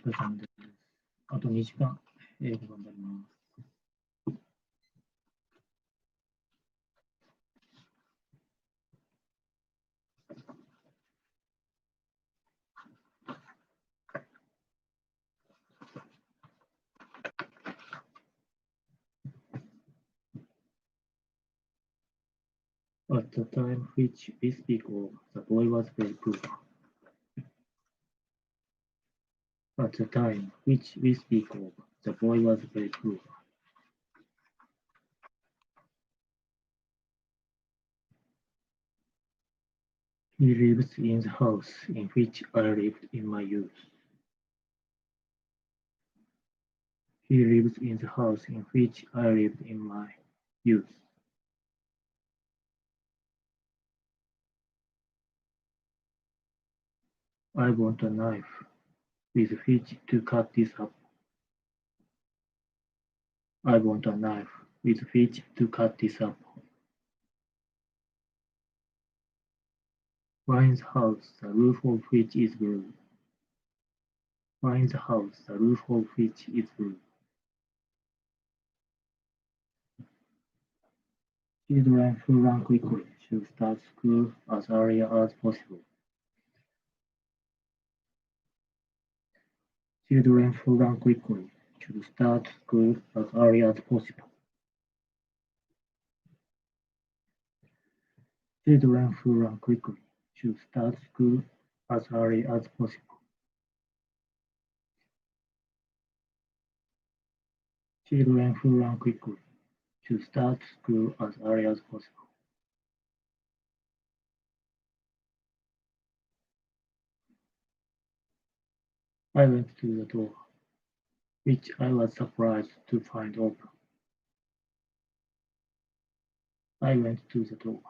疲れ様です。あと2時間、英語頑張ります。At the time which we speak of, the boy was very poor. At the time which we speak of, the boy was very poor. He lives in the house in which I lived in my youth. He lives in the house in which I lived in my youth. I want a knife with which to cut this apple. I want a knife with which to cut this apple. Find the house, the roof of which is blue. Find the house, the roof of which is blue. Children who run quickly should start school as early as possible. Children who run quickly should start school as early as possible. Children who run quickly should start school as early as possible. Children who run quickly should start school as early as possible. I went to the door, which I was surprised to find open. I went to the door,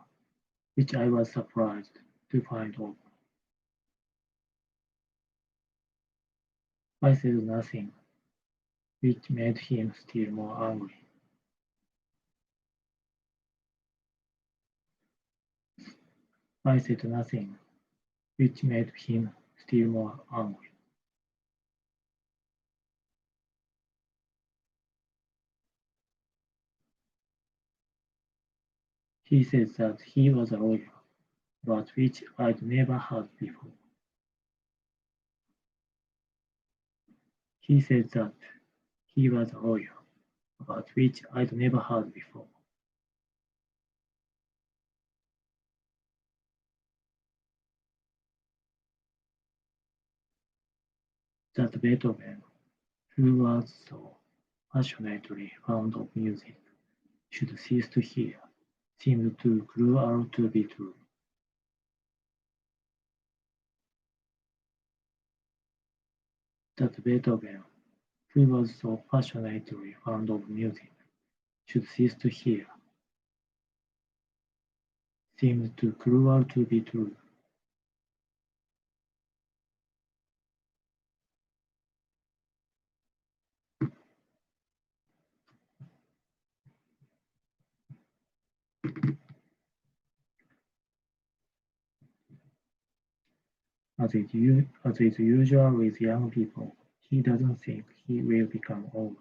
which I was surprised to find open. I said nothing, which made him still more angry. I said nothing, which made him still more angry. He said that he was a lawyer, but which I'd never heard before. He said that he was a lawyer, but which I'd never heard before. That Beethoven, who was so passionately fond of music, should cease to hear, seemed too cruel to be true. That Beethoven, who was so passionately fond of music, should cease to hear, seemed too cruel to be true. As is usual with young people, he doesn't think he will become old.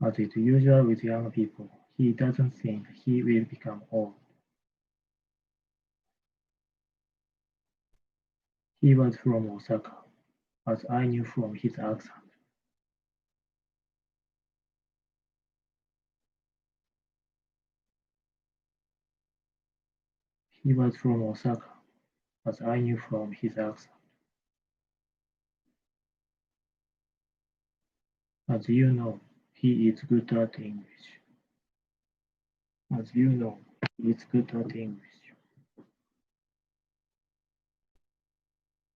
As is usual with young people, he doesn't think he will become old. He was from Osaka, as I knew from his accent. He was from Osaka, as I knew from his accent. As you know, he is good at English. As you know, he is good at English.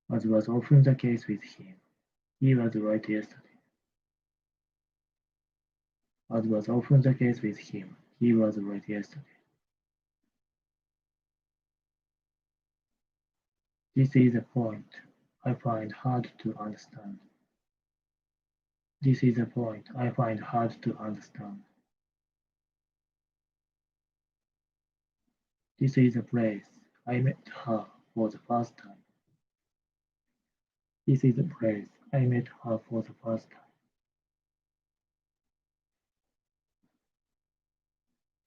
As was often the case with him, he was right yesterday. As was often the case with him, he was right yesterday. This is a point I find hard to understand. This is a point I find hard to understand. This is a place I met her for the first time. This is the place I met her for the first time.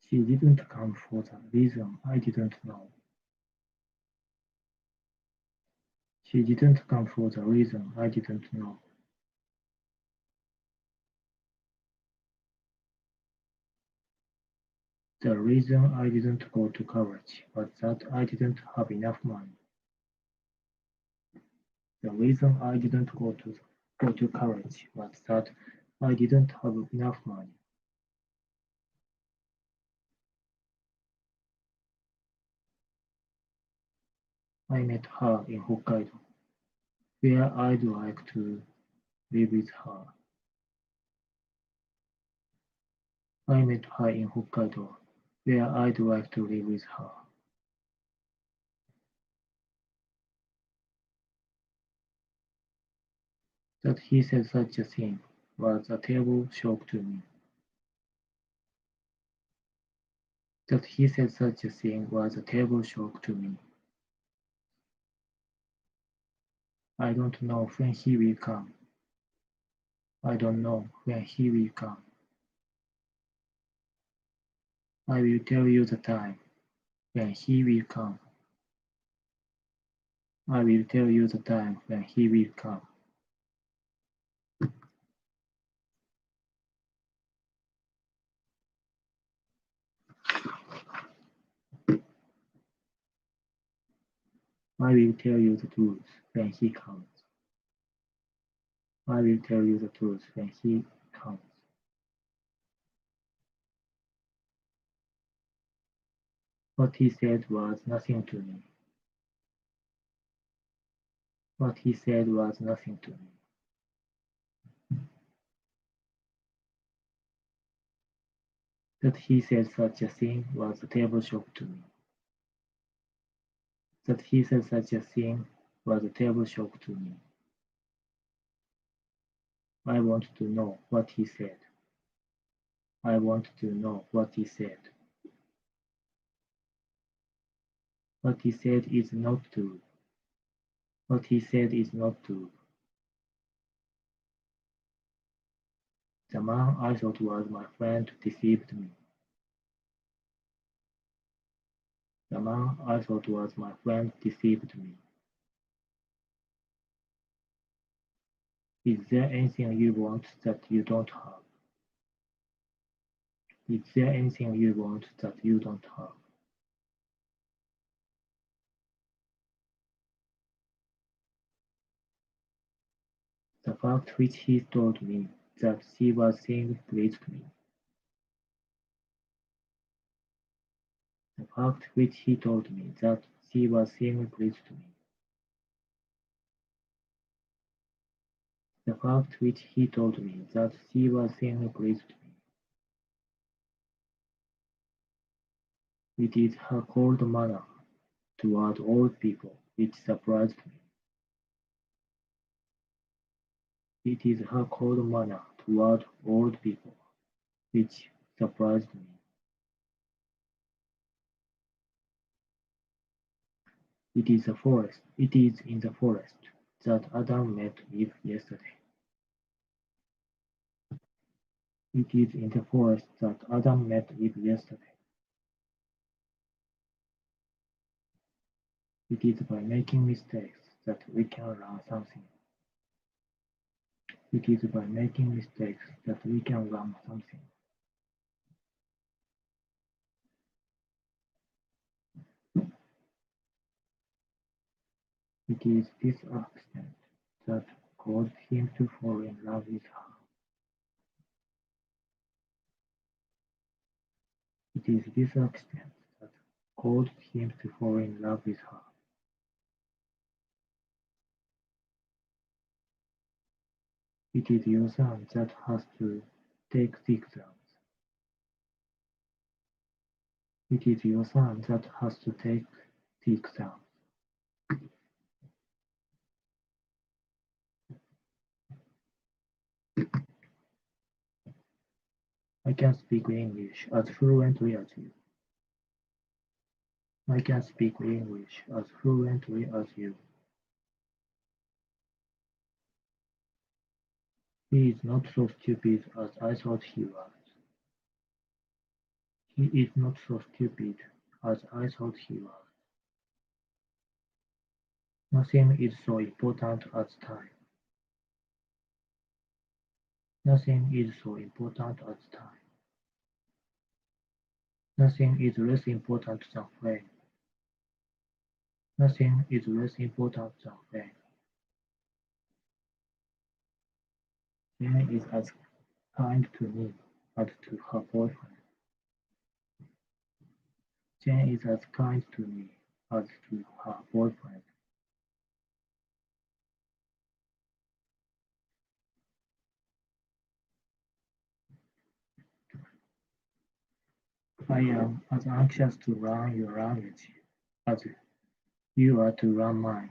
She didn't come for the reason I didn't know. She didn't come for the reason I didn't know. The reason I didn't go to college was that I didn't have enough money. The reason I didn't go to college was that I didn't have enough money. I met her in Hokkaido, where I'd like to live with her. I met her in Hokkaido, where I'd like to live with her. That he said such a thing was a terrible shock to me. That he said such a thing was a terrible shock to me. I don't know when he will come. I don't know when he will come. I will tell you the time when he will come. I will tell you the time when he will come. I will tell you the truth when he comes. I will tell you the truth when he comes. What he said was nothing to me. What he said was nothing to me. That he said such a thing was a terrible shock to me. That he said such a thing was a terrible shock to me. I want to know what he said. I want to know what he said. What he said is not true. What he said is not true. The man I thought was my friend deceived me. The man I thought was my friend deceived me. Is there anything you want that you don't have? Is there anything you want that you don't have? The fact which he told me that she was seeing pleased me. The fact which he told me that she was seeing pleased me. The fact which he told me that she was seeing pleased me. It is her cold manner toward old people which surprised me. It is her cold manner toward old people which surprised me. It is in the forest that Adam met Eve yesterday. It is in the forest that Adam met Eve yesterday. It is by making mistakes that we can learn something. It is by making mistakes that we can learn something. It is this accident that caused him to fall in love with her. It is this accident that caused him to fall in love with her. It is your son that has to take the exams. It is your son that has to take the exams. I can speak English as fluently as you. I can speak English as fluently as you. He is not so stupid as I thought he was. He is not so stupid as I thought he was. Nothing is so important as time. Nothing is so important as time. Nothing is less important than fame. Nothing is less important than fame. Jane is as kind to me as to her boyfriend. Jane is as kind to me as to her boyfriend. I am as anxious to learn your language as you are to learn mine.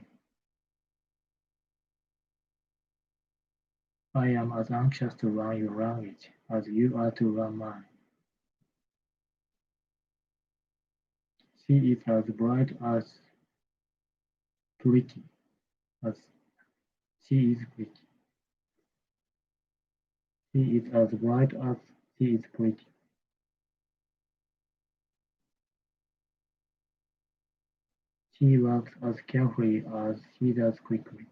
I am as anxious to learn your language as you are to learn mine. She is as bright as pretty as she is pretty. She is as bright as she is pretty. She works as carefully as she does quickly.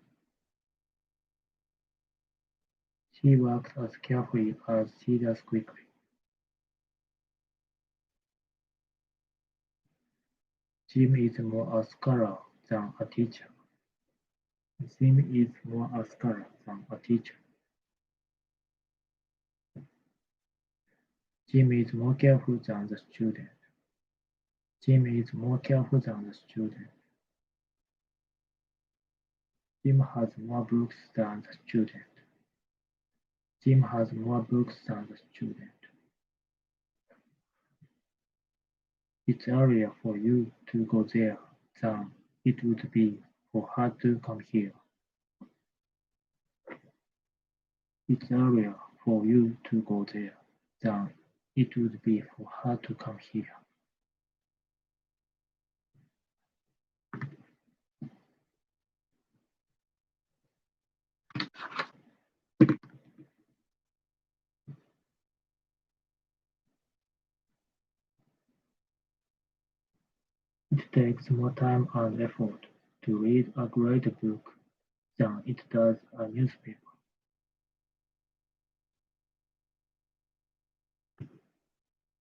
She works as carefully as she does quickly. Jim is more a scholar than a teacher. Jim is more a scholar than a teacher. Jim is more careful than the student. Jim is more careful than the student. Jim has more books than the student. Jim has more books than the student. It's earlier for you to go there than it would be for her to come here. It's earlier for you to go there than it would be for her to come here. It takes more time and effort to read a great book than it does a newspaper.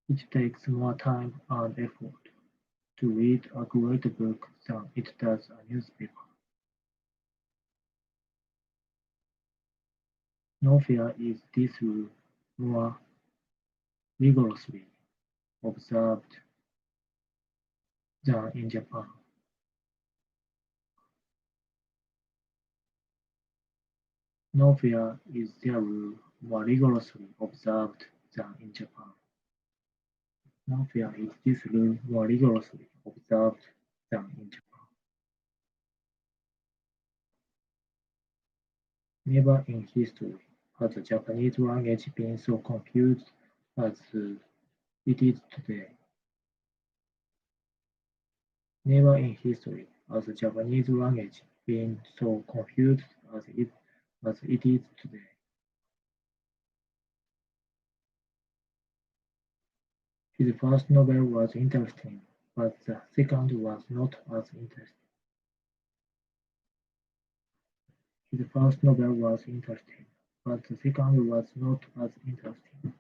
It takes more time and effort to read a great book than it does a newspaper. Nowhere is this rule more rigorously observed than in Japan. Nowhere is their rule more rigorously observed than in Japan. Nowhere is this rule more rigorously observed than in Japan. Never in history has the Japanese language been so confused as it is today. Never in history has the Japanese language been so confused as it is today. His first novel was interesting, but the second was not as interesting. His first novel was interesting, but the second was not as interesting.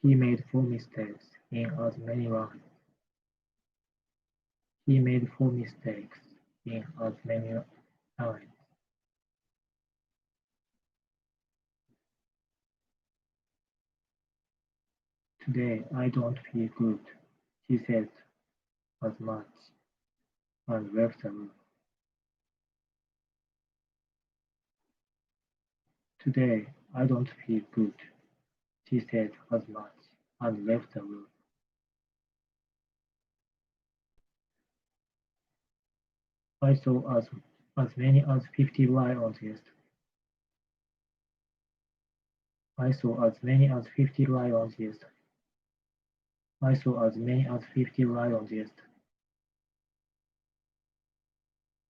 He made 4 mistakes in as many lines. He made 4 mistakes in as many lines. Today I don't feel good, he said as much, and left the room. Today I don't feel good, she said as much, and left the room. I saw as many as 50 lions yesterday. I saw as many as 50 lions yesterday. I saw as many as 50 lions yesterday.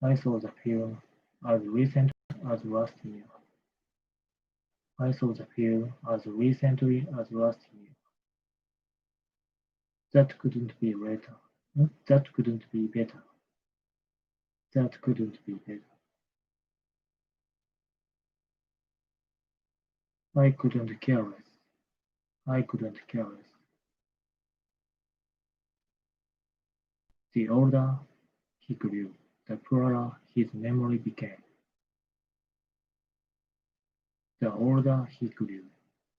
I saw the film as recently as last year. I saw the film as recently as last year. That couldn't be better. That couldn't be better. That couldn't be better. I couldn't care less. I couldn't care less. The older he grew, the poorer his memory became. The older he grew,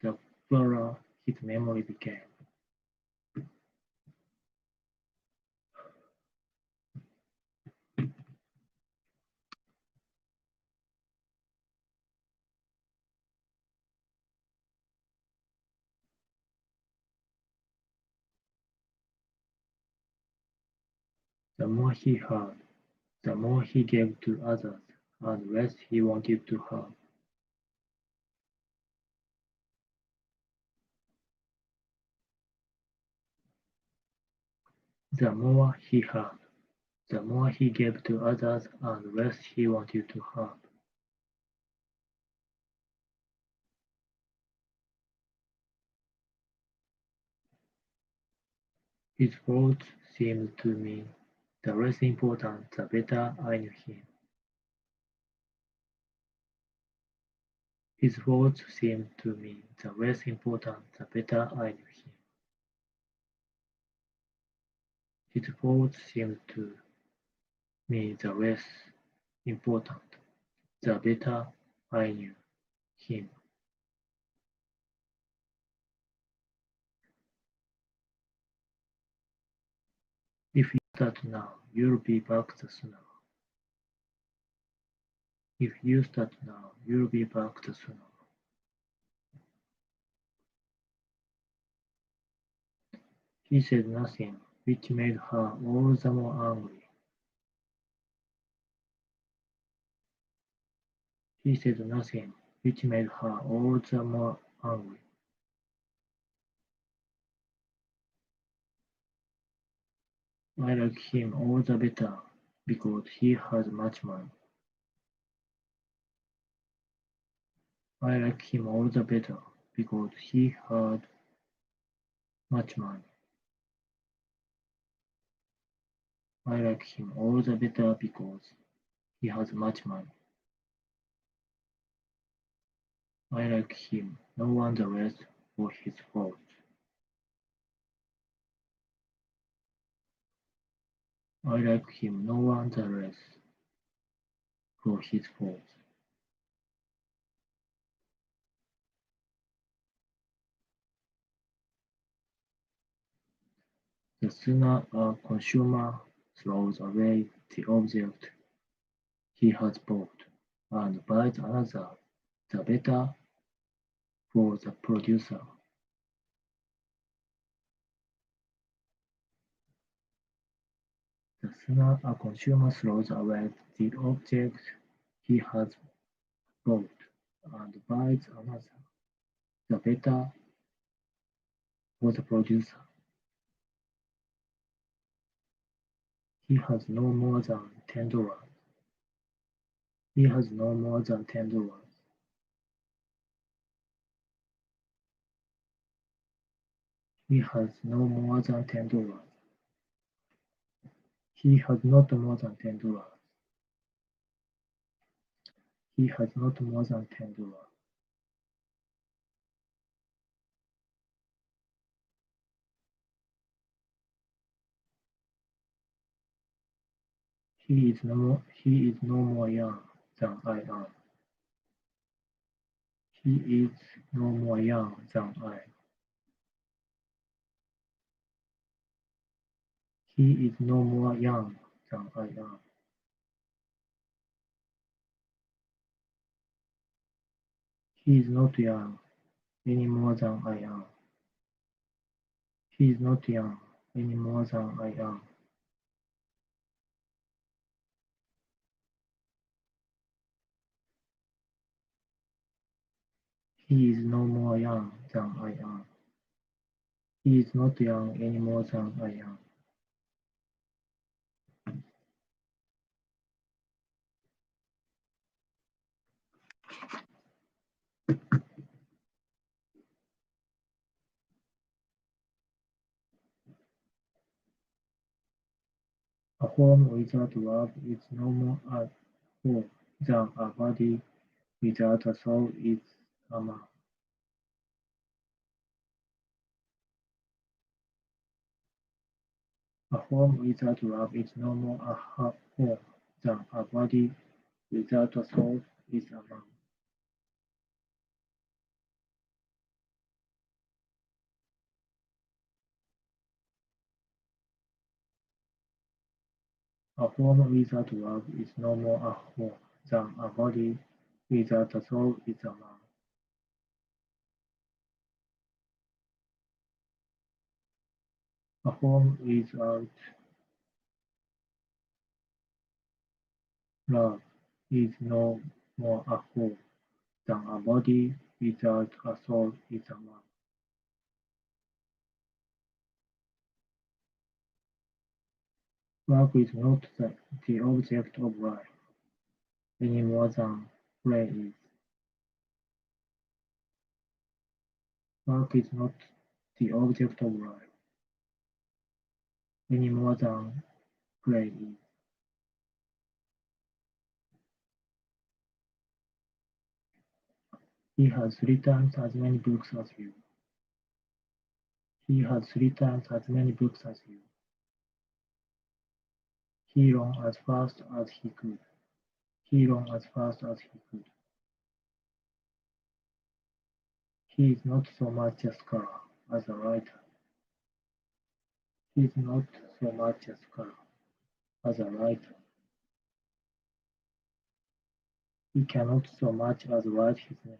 the poorer his memory became. The more he had, the more he gave to others, and less he wanted to have. The more he had, the more he gave to others, and less he wanted to have. His faults seemed to me the less important the better I knew him. His faults seemed to me the less important the better I knew him. His faults seemed to me the less important the better I knew him. If you start now, you'll be back the sooner. If you start now, you'll be back the sooner. He said nothing, which made her all the more angry. He said nothing, which made her all the more angry. I like him all the better, because he has much money. I like him all the better, because he had much money. I like him all the better because he has much money. I like him no one the less for his faults. I like him no one the less for his faults. The sooner a consumer throws away the object he has bought and buys another, the better for the producer. The sooner a consumer throws away the object he has bought and buys another, the better for the producer. He has no more than $10. He has no more than $10. He has no more than $10. He has not more than $10. He has not more than $10. He is no more young than I am. He is no more young than I am. He is no more young than I am. He is not young any more than I am. He is not young any more than I am. He is no more young than I am. He is not young any more than I am. A home without love is no more a home than a body without a soul is a man. A home without love is no more a home than a body without a soul is a man. A home without love is no more a home than a body without a soul is a man. A home without love is no more a home than a body without a soul is a man. Work is not the object of life any more than play is. Work is not the object of life any more than play is. He has 3 times as many books as you. He has 3 times as many books as you. He ran as fast as he could. He ran as fast as he could. He is not so much a scholar as a writer. He is not so much a scholar as a writer. He cannot so much as write his name.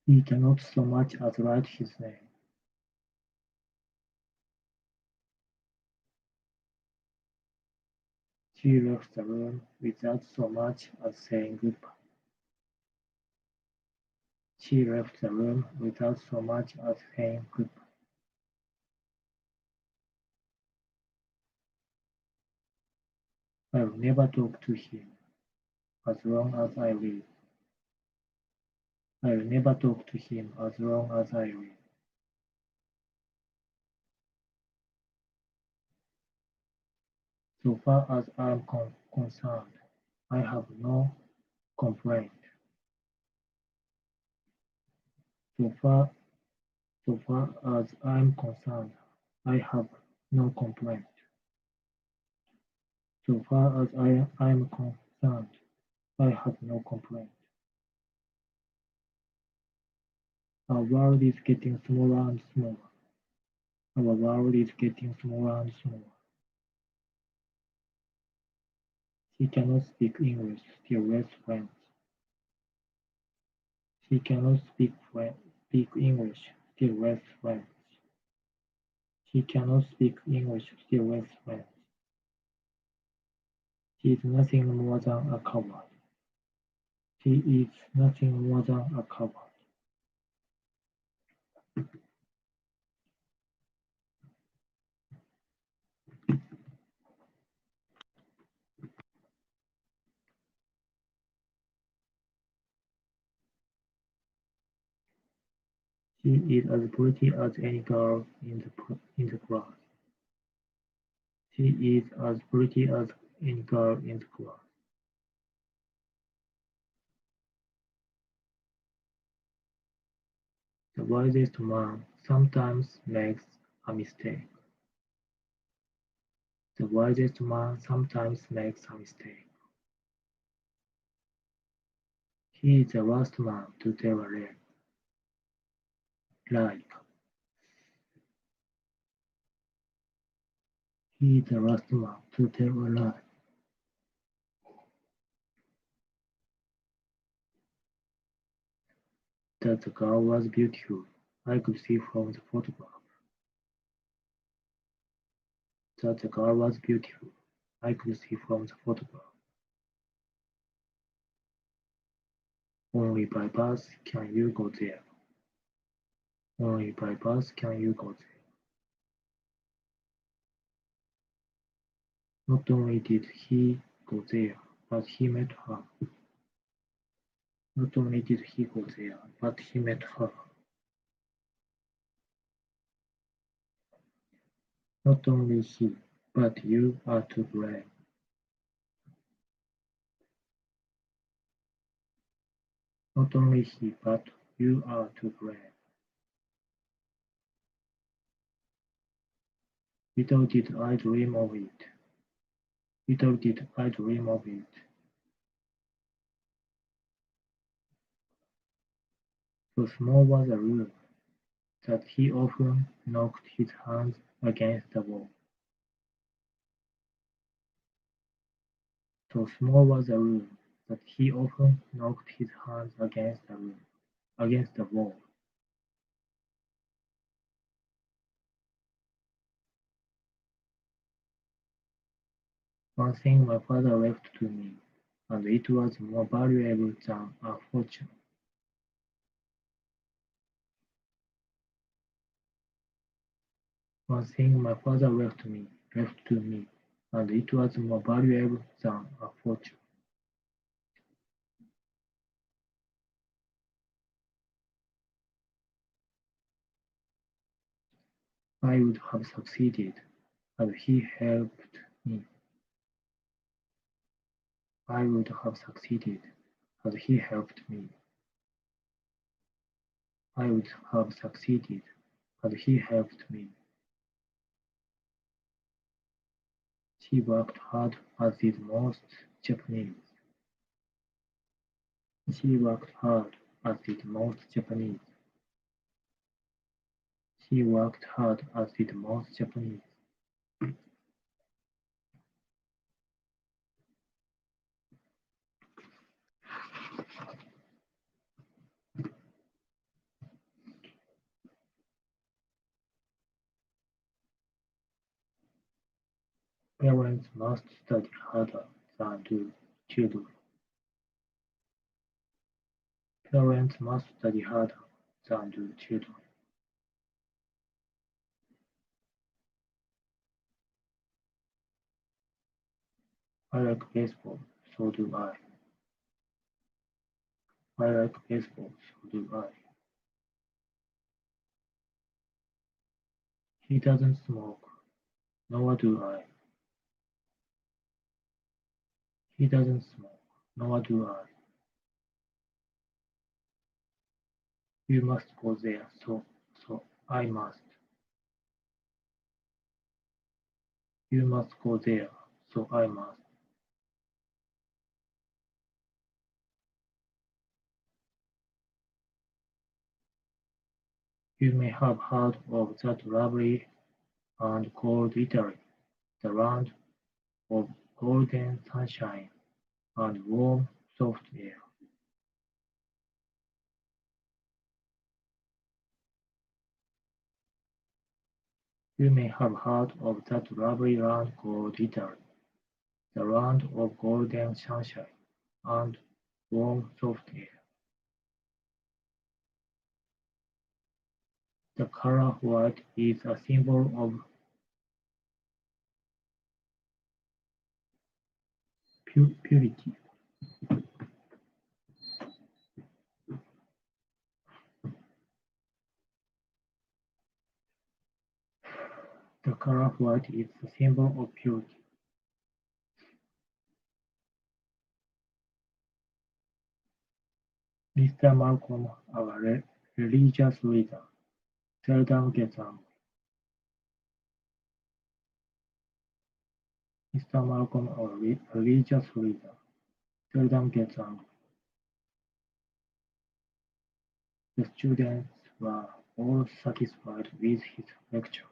He cannot so much as write his name. She left the room without so much as saying goodbye. She left the room without so much as saying goodbye. I will never talk to him as long as I live. I will never talk to him as long as I live. So far as I am concerned, I have no complaint. So far, so far as I am concerned, I have no complaint. So far as I am concerned, I have no complaint. Our world is getting smaller and smaller. Our world is getting smaller and smaller. She cannot speak English, still less French. She cannot speak English, still less French. She cannot speak English, still less French. She is nothing more than a coward. She is nothing more than a coward. She is as pretty as any girl in the class. She is as pretty as any girl in the class. The wisest man sometimes makes a mistake. The wisest man sometimes makes a mistake. He is the last man to tell a lie. He is the last man to tell a lie. That the girl was beautiful, I could see from the photograph. That the girl was beautiful, I could see from the photograph. Only by bus can you go there. Only by bus can you go there. Not only did he go there, but he met her. Not only did he go there, but he met her. Not only he, but you are to blame. Not only he, but you are to blame. Little did I dream of it. Little did I dream of it. So small was the room that he often knocked his hands against the wall. So small was the room that he often knocked his hands against the wall. One thing my father left to me, and it was more valuable than a fortune. One thing my father left to me, and it was more valuable than a fortune. I would have succeeded had he helped me. I would have succeeded had he helped me. I would have succeeded had he helped me. She worked hard, as did most Japanese. She worked hard, as did most Japanese. She worked hard, as did most Japanese. Parents must study harder than do children. Parents must study harder than do children. I like baseball, so do I. I like baseball, so do I. He doesn't smoke, nor do I. He doesn't smoke, nor do I. You must go there, so I must. You must go there, so I must. You may have heard of that lovely and cold Italy, the land of golden sunshine and warm, soft air. You may have heard of that lovely land called Italy, the land of golden sunshine and warm, soft air. The color white is a symbol of purity. The color white is a symbol of purity. Mr. Malcolm, our religious leader, seldom gets angry. Mr. Malcolm, our religious leader, seldom gets angry. The students were all satisfied with his lecture.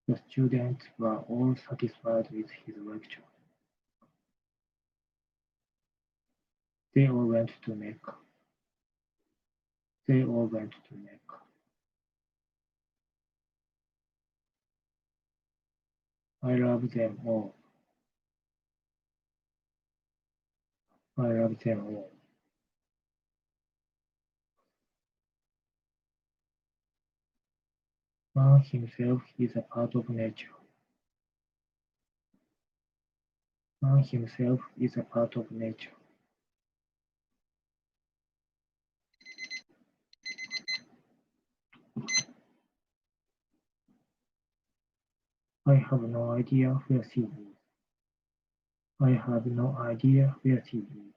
The students were all satisfied with his lecture. They all went to Mecca. They all went to Mecca. I love them all. I love them all. Man himself is a part of nature. Man himself is a part of nature. I have no idea where she is. I have no idea where she is.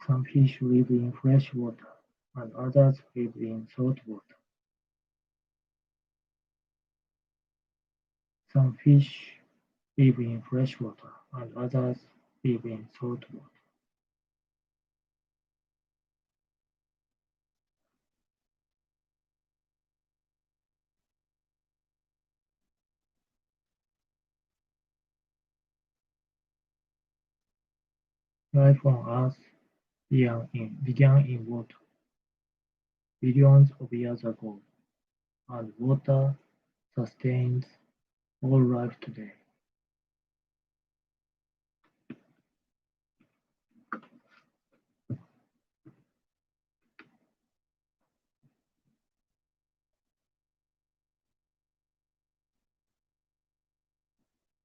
Some fish live in fresh water, and others live in salt water. Some fish live in fresh water, and others live in salt water. Life on Earth began in water billions of years ago, and water sustains all life today.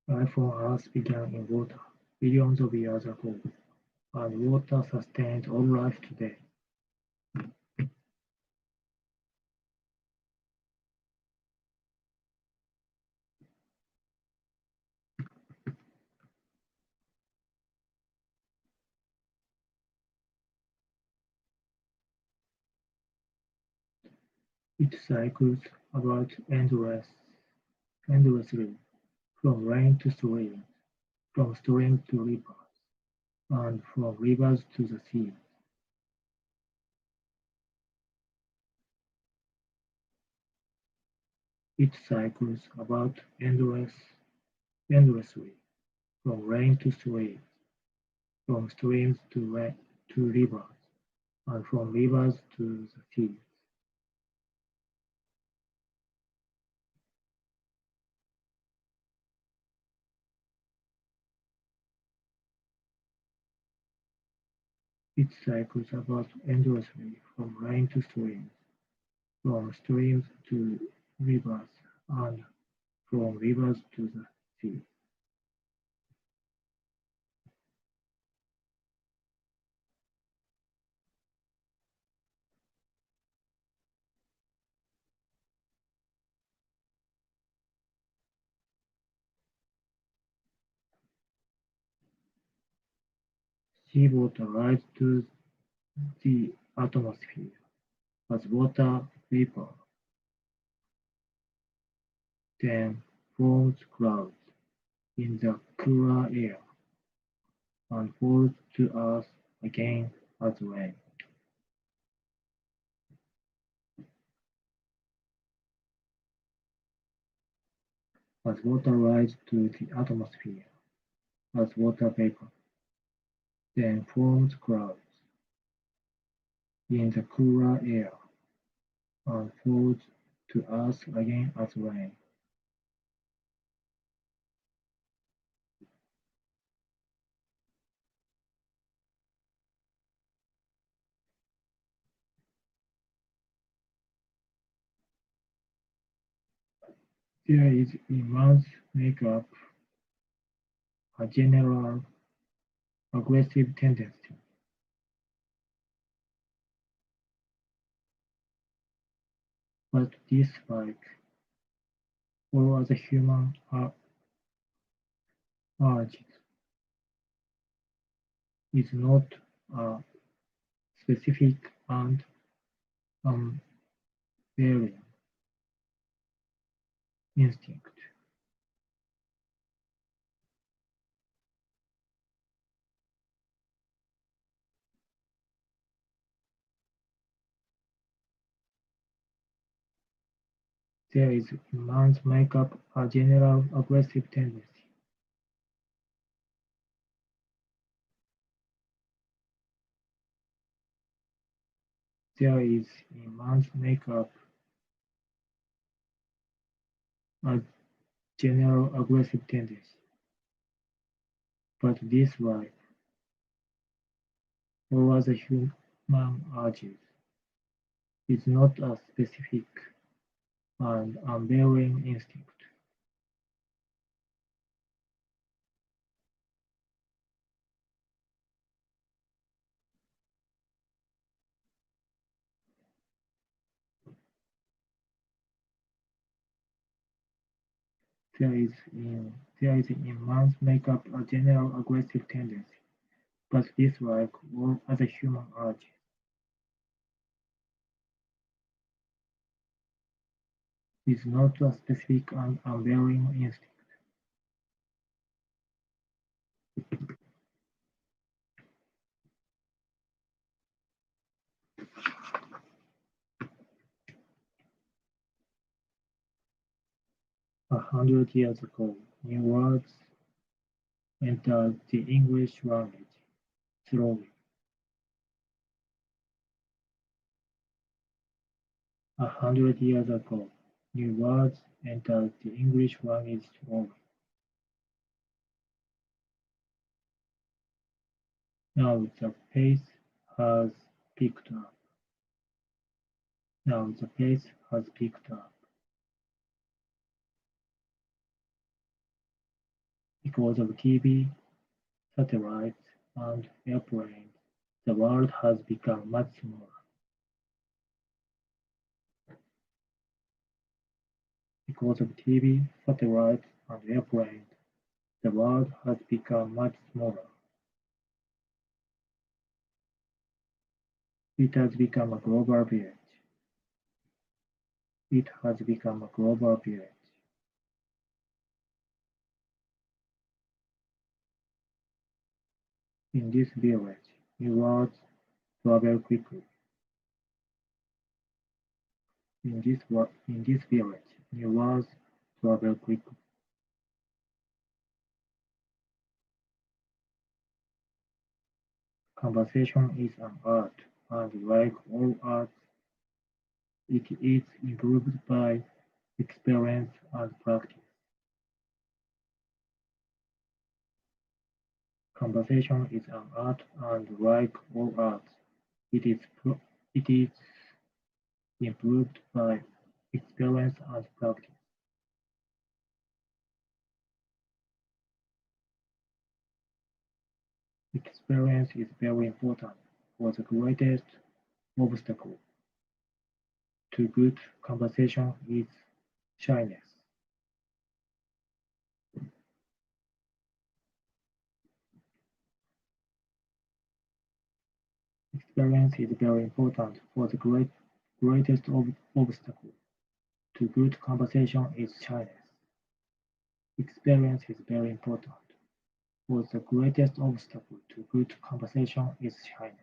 Life on Earth began in water billions of years ago, and water sustains all life today. It cycles about endlessly, from rain to streams, from streams to rivers, and from rivers to the sea. It cycles about endlessly, from rain to streams, from streams to rivers, and from rivers to the sea. It cycles about endlessly, from rain to streams, from streams to rivers, and from rivers to the sea. Seawater rises to the atmosphere as water vapor, then forms clouds in the cooler air and falls to earth again as rain. As water rises to the atmosphere as water vapor, then forms clouds in the cooler air and falls to earth again as rain. There is in man's makeup a general aggressive tendency, but this, like all other human urges, is not a specific and unvarying instinct. There is in man's makeup a general aggressive tendency. There is in man's makeup a general aggressive tendency, but this like all other human urges is not a specific and unvarying instinct. There is in man's makeup a general aggressive tendency, but this like all other human urges is not a specific and unvarying instinct. 100 years ago, new words entered the English language slowly. 100 years ago, new words entered the English language slowly. Now the pace has picked up. Now the pace has picked up. Because of TV, satellites, and airplanes, the world has become much smaller. Because of TV, satellites, and airplanes, the world has become much smaller. It has become a global village. It has become a global village. In this village, new words travel quickly. In this village, new words travel quickly. Conversation is an art, and like all arts, it is improved by experience and practice. Conversation is an art, and like all arts, it is improved by experience and practice. Experience is very important, for the greatest obstacle to good conversation is shyness. Experience is very important, for the greatest obstacle to good conversation is shyness. Experience is very important, for the greatest obstacle to good conversation is shyness.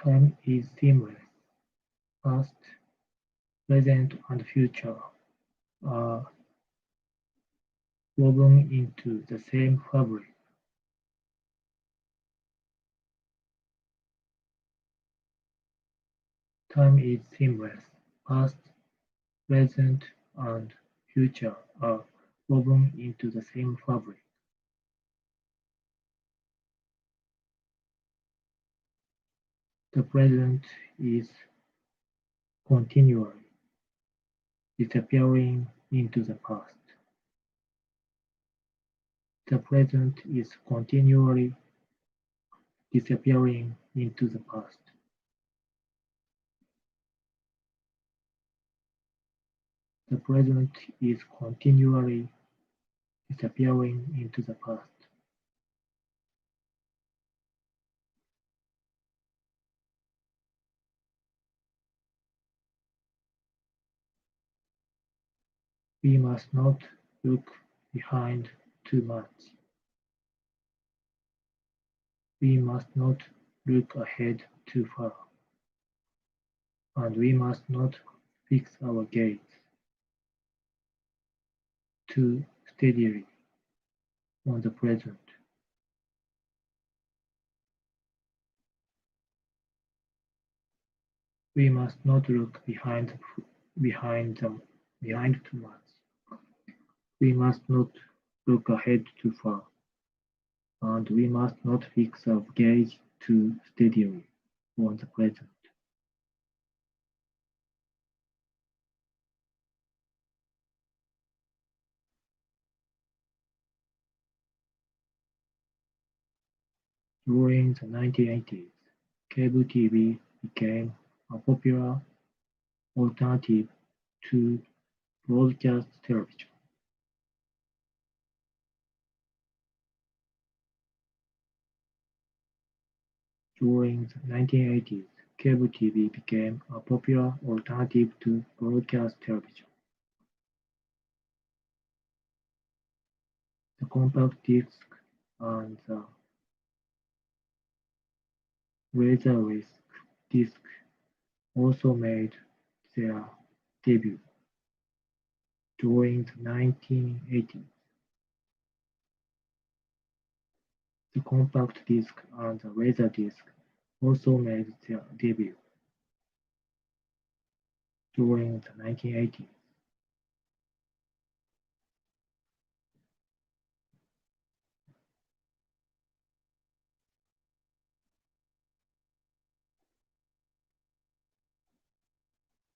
Time is seamless. Past, present, and future are woven into the same fabric. Time is seamless. Past, present, and future are woven into the same fabric. The present is continually disappearing into the past. The present is continually disappearing into the past. The present is continually disappearing into the past. We must not look behind too much. We must not look ahead too far. And we must not fix our gaze too steadily on the present. We must not look behind too much. We must not look ahead too far, and we must not fix our gaze too steadily on the present. During the 1980s, cable TV became a popular alternative to broadcast television. During the 1980s, cable TV became a popular alternative to broadcast television. The compact disc and the Laserdisc disc also made their debut during the 1980s. The compact disc and the Laserdisc also made their debut during the 1980s.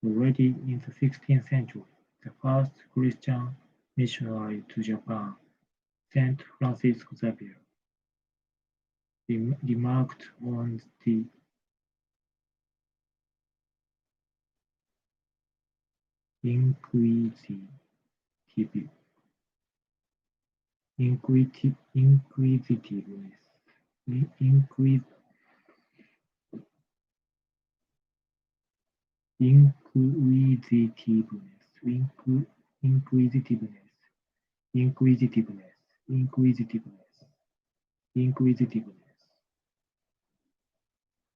Already in the 16th century, the first Christian missionary to Japan, Saint Francis Xavier, remarked on the inquisitiveness inquisitiveness inquisitiveness inquisitiveness inquisitiveness inquisitiveness inquisitiveness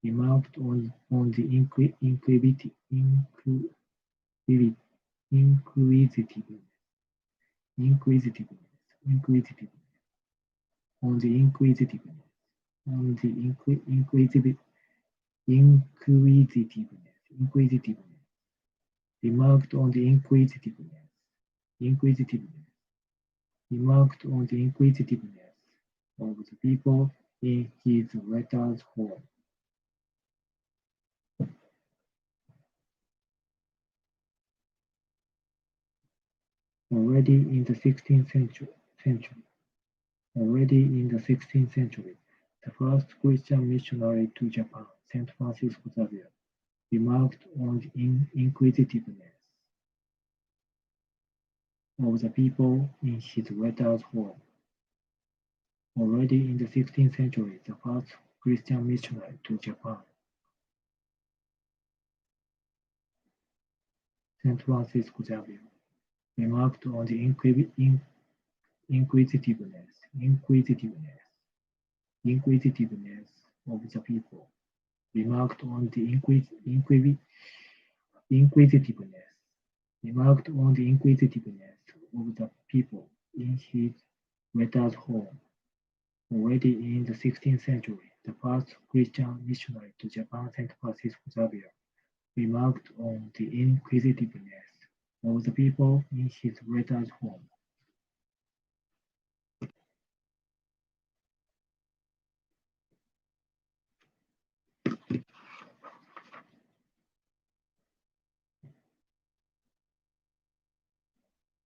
remarked on the inquisitiveness inquisitiveness inquisitiveness on the inquisitiveness on the inquisitiveness remarked on the inquisitiveness remarked on the inquisitiveness of the people in his letters home. Already in the 16th century, the first Christian missionary to Japan, Saint Francis Xavier, remarked on the inquisitiveness of the people in his letters home. Already in the 16th century, the first Christian missionary to Japan, Saint Francis Xavier, remarked on the inquisitiveness of the people, remarked on the inquisitiveness of the people in his letters home. Already in the 16th century, the first Christian missionary to Japan, Saint Francis Xavier, remarked on the inquisitiveness of the people in his letters home.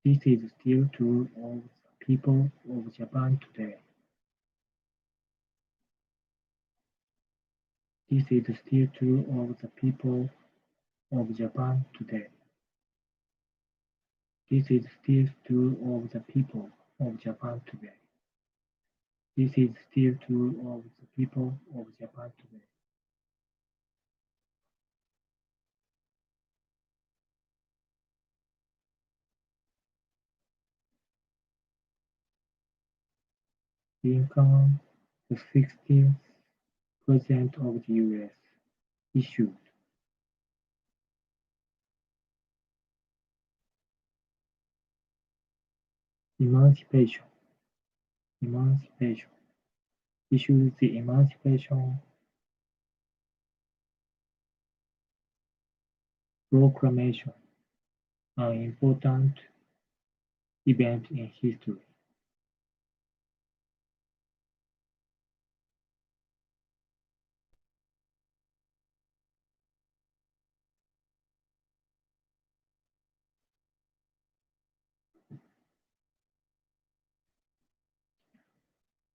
This is still true of the people of Japan today. This is still true of the people of Japan today. This is still true of the people of Japan today. This is still true of the people of Japan today. Lincoln, the 16th President of the U.S., issued Emancipation, Emancipation, issued the Emancipation Proclamation, an important event in history.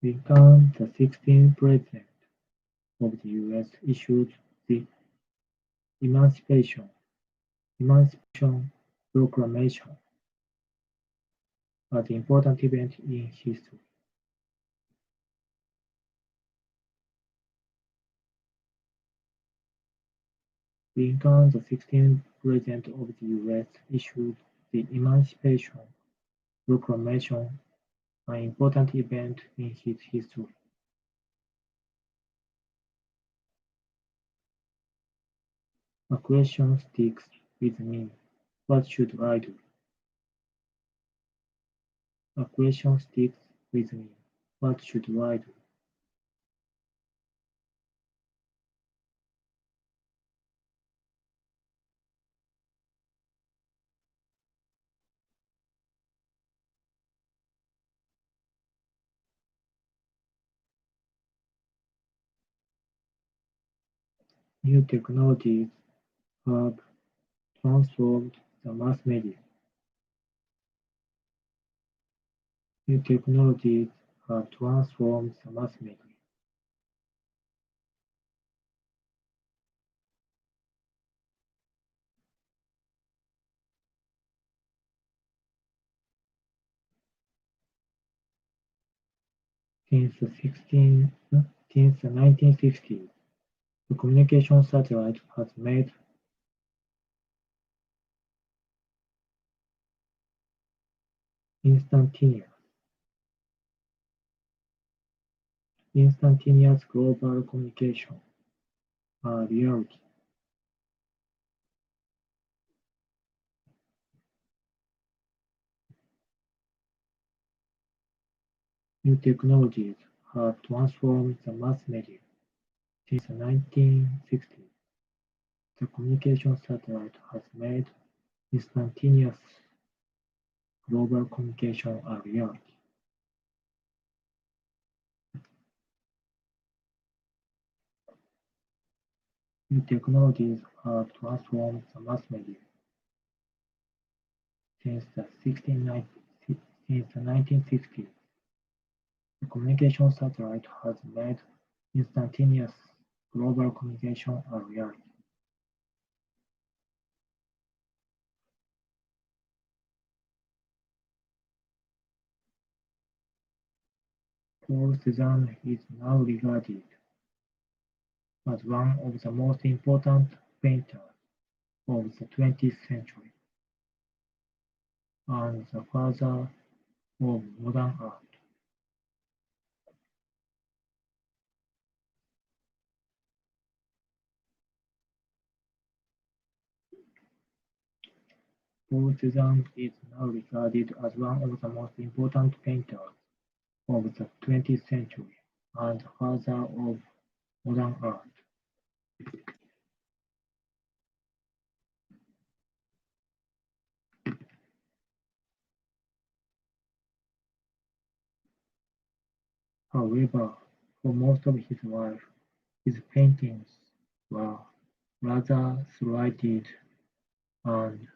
Lincoln, the 16th President of the U.S., issued the Emancipation Proclamation, an important event in history. Lincoln, the 16th President of the U.S., issued the Emancipation Proclamation, an important event in his history. A question sticks with me. What should I do? A question sticks with me. What should I do? New technologies have transformed the mass media. New technologies have transformed the mass media. Since the 1960s, the communication satellite has made instantaneous global communication a reality. New technologies have transformed the mass media. Since the 1960s, the communication satellite has made instantaneous global communication a reality. New technologies have transformed the mass media. Since the 1960s, the communication satellite has made instantaneous global communication a reality. Paul Cézanne is now regarded as one of the most important painters of the 20th century and the father of modern art. Paul Cézanne is now regarded as one of the most important painters of the 20th century and the father of modern art. However, for most of his life, his paintings were rather slighted and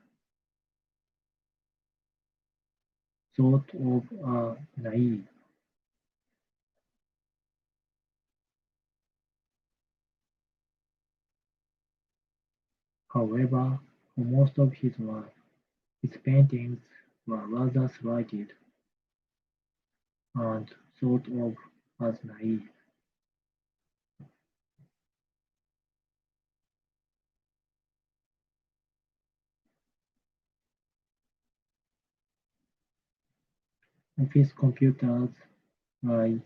thought of as naive. However, for most of his life, his paintings were rather slighted and thought of as naive. Office computers, like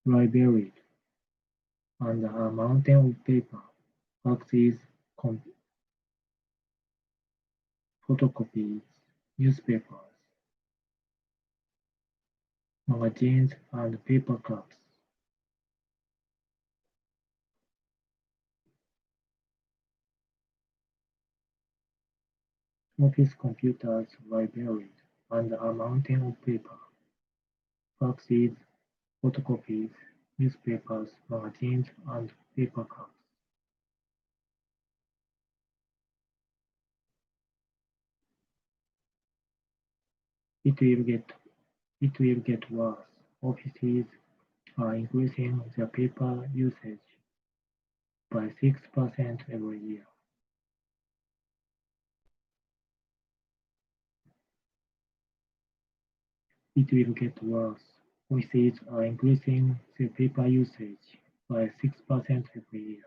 lie buried under a mountain of paper, faxes, photocopies, newspapers, magazines, and paper cups. Office computers lie buried under a mountain of paper, faxes, photocopies, newspapers, magazines, and paper cups. It will get it will get worse. Offices are increasing their paper usage by 6% every year. It will get worse. Offices are increasing their paper usage by 6% every year.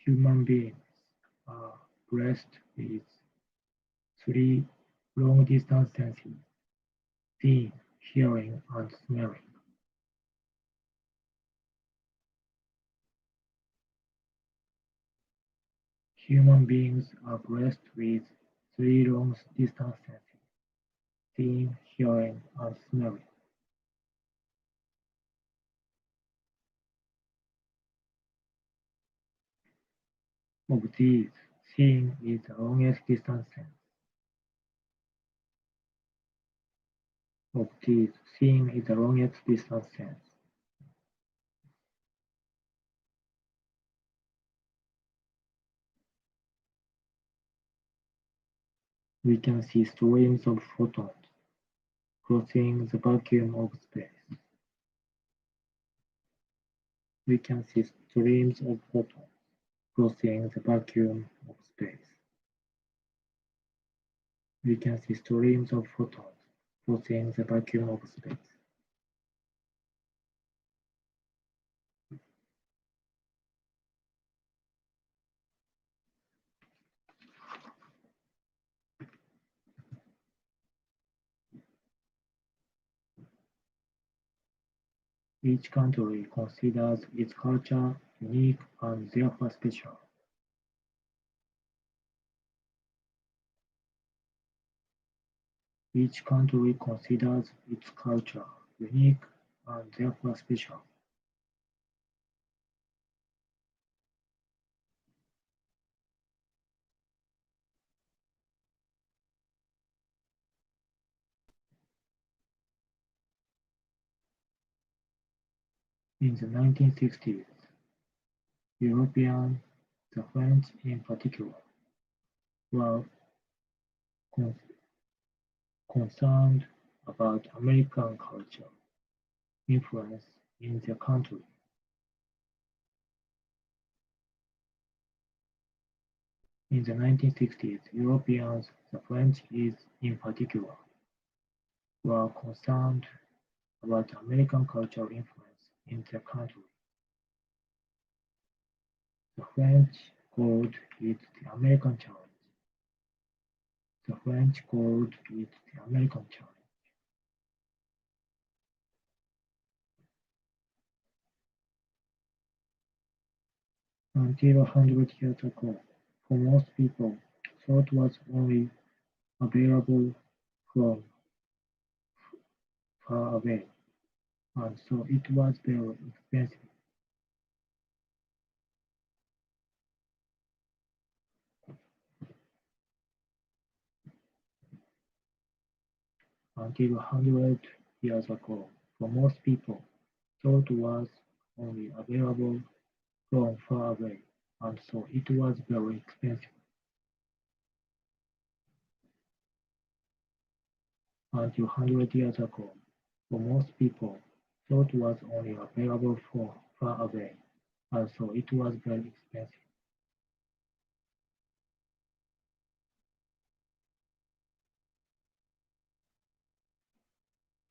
Human beings are blessed with three long-distance senses: seeing, hearing, and smelling. Human beings are blessed with three long-distance senses: seeing, hearing, and smelling. Of these, seeing is the longest distance sense. Of these, seeing is the longest distance sense. We can see streams of photons crossing the vacuum of space. We can see streams of photons crossing the vacuum of space. We can see streams of photons crossing the vacuum of space. Each country considers its culture unique and therefore special. Each country considers its culture unique and therefore special. In the 1960s, Europeans, the French in particular, were con- concerned about American culture influence in their country. In the 1960s, Europeans, the French in particular, were concerned about American cultural influence in their country. The French called it the American challenge. The French called it the American challenge. Until 100 years ago, for most people, thought was only available from far away, and so it was very expensive. Until 100 years ago, for most people, thought was only available from far away, and so it was very expensive. Until 100 years ago, for most people, thought was only available from far away, and so it was very expensive.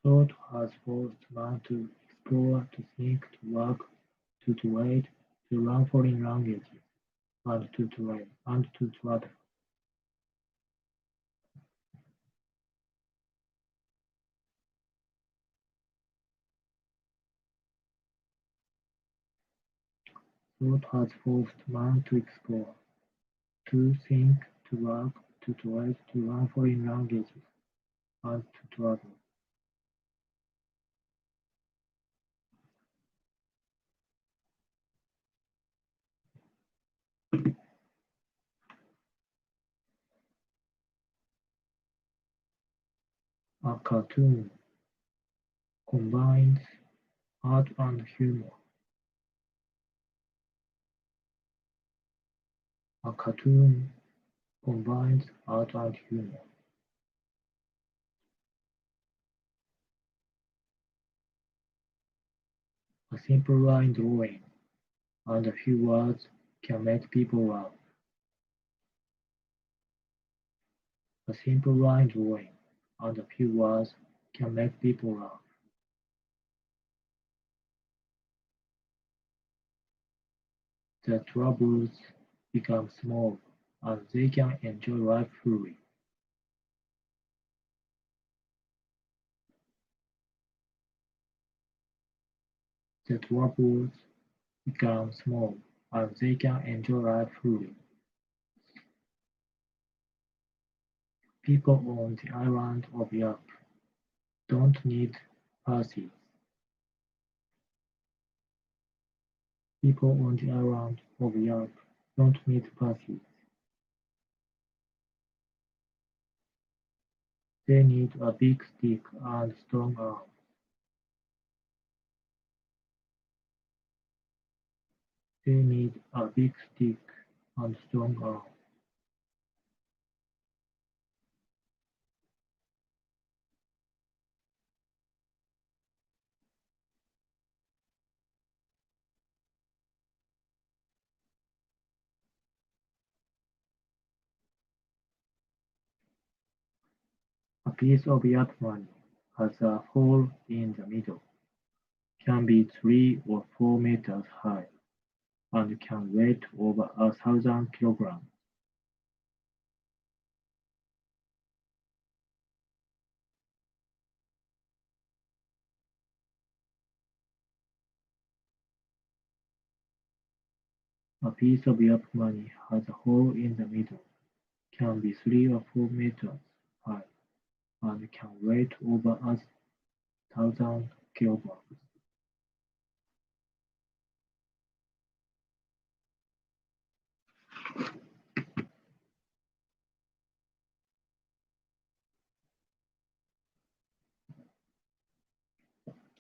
Thought has forced man to explore, to think, to work, to trade, to learn foreign languages, and to travel. Thought has forced man to explore, to think, to work, to try to learn foreign languages, and to travel. A cartoon combines art and humor. A cartoon combines art and humor. A simple line drawing and a few words can make people laugh. A simple line drawing and a few words can make people laugh. The troubles become small and they can enjoy life fully. The troubles become small and they can enjoy life fully. People on the island of Yap don't need passes. People on the island of Yap don't need passes. They need a big stick and strong arms. They need a big stick and strong arms. A piece of Yap money has a hole in the middle, can be 3 or 4 meters high, and can weigh over 1,000 kilograms. A piece of Yap money has a hole in the middle, can be 3 or 4 meters high, and can weigh over 1,000 kilograms.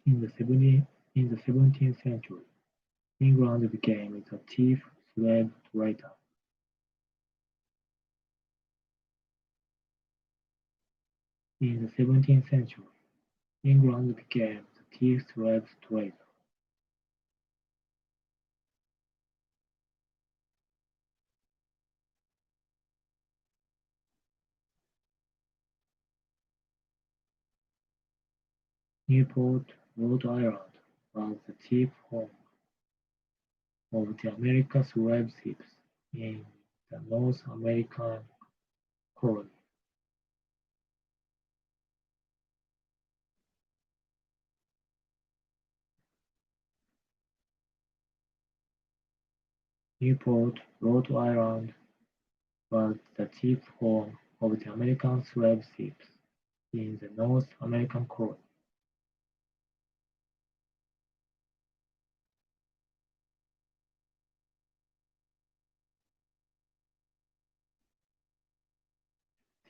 In the 17th century, England became the chief slave trader. In the 17th century, England became the chief slave trader. Newport, Rhode Island, was the chief home of the American slave ships in the North American colony. Newport, Rhode Island, was the chief home of the American slave ships in the North American colony.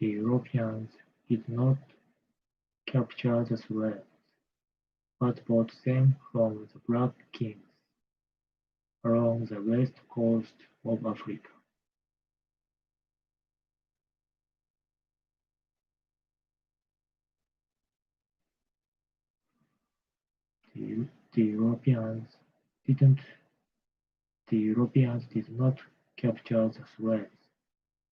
The Europeans did not capture the slaves, but bought them from the Black Kings along the west coast of Africa. The, the Europeans didn't the Europeans did not capture the slaves,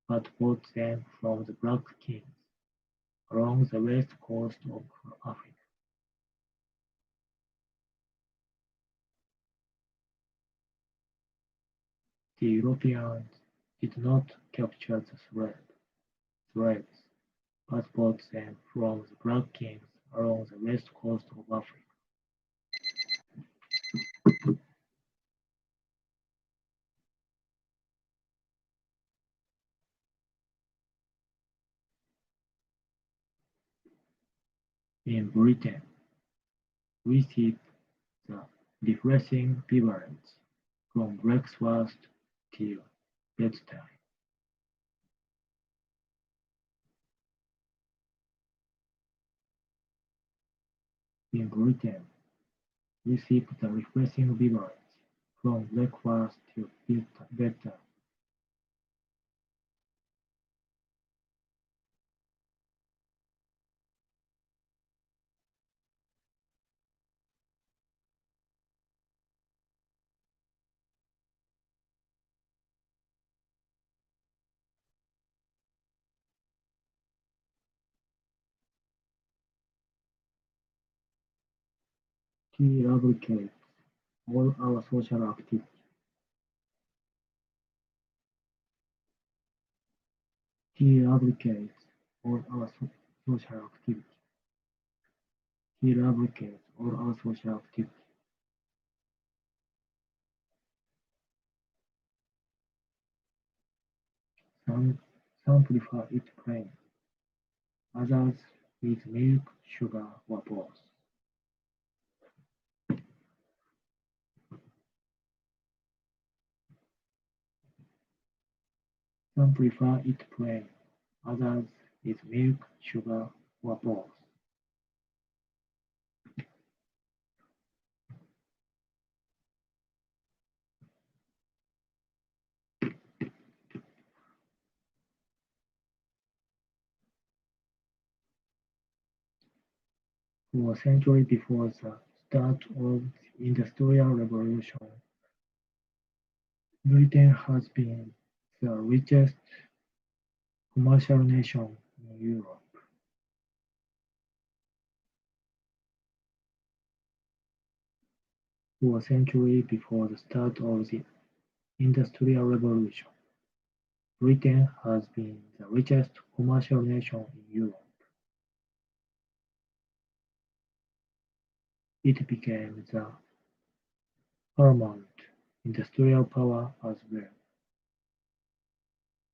but bought them from the Black Kings along the west coast of Africa. The Europeans did not capture the slaves, but bought them from the Black Kings along the west coast of Africa. In Britain, we sip the refreshing beverage from breakfast till bedtime. In Britain, we sip the refreshing beverage from breakfast till bedtime. Tea lubricates all our social activity. Tea lubricates all our social activity. Tea lubricates all our social activity. Some, some prefer it plain, others with milk, sugar, or both. Some prefer it plain, others with milk, sugar, or both. For a century before the start of the Industrial Revolution, Britain has been the richest commercial nation in Europe. For a century before the start of the Industrial Revolution, Britain has been the richest commercial nation in Europe. It became the paramount industrial power as well.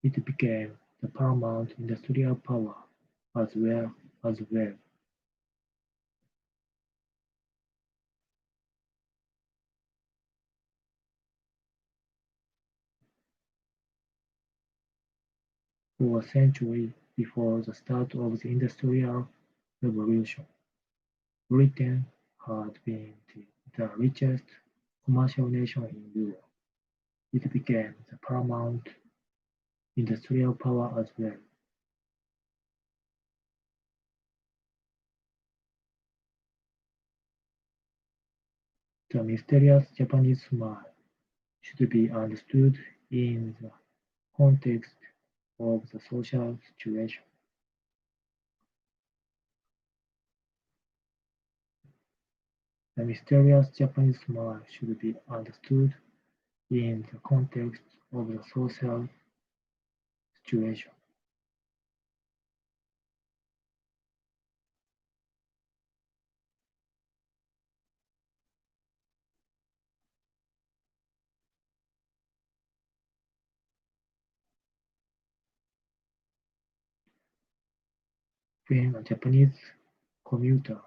It became the paramount industrial power as well. For a century before the start of the Industrial Revolution, Britain had been the richest commercial nation in Europe. It became the paramount industrial power as well. The mysterious Japanese smile should be understood in the context of the social situation. The mysterious Japanese smile should be understood in the context of the social situation. When a Japanese commuter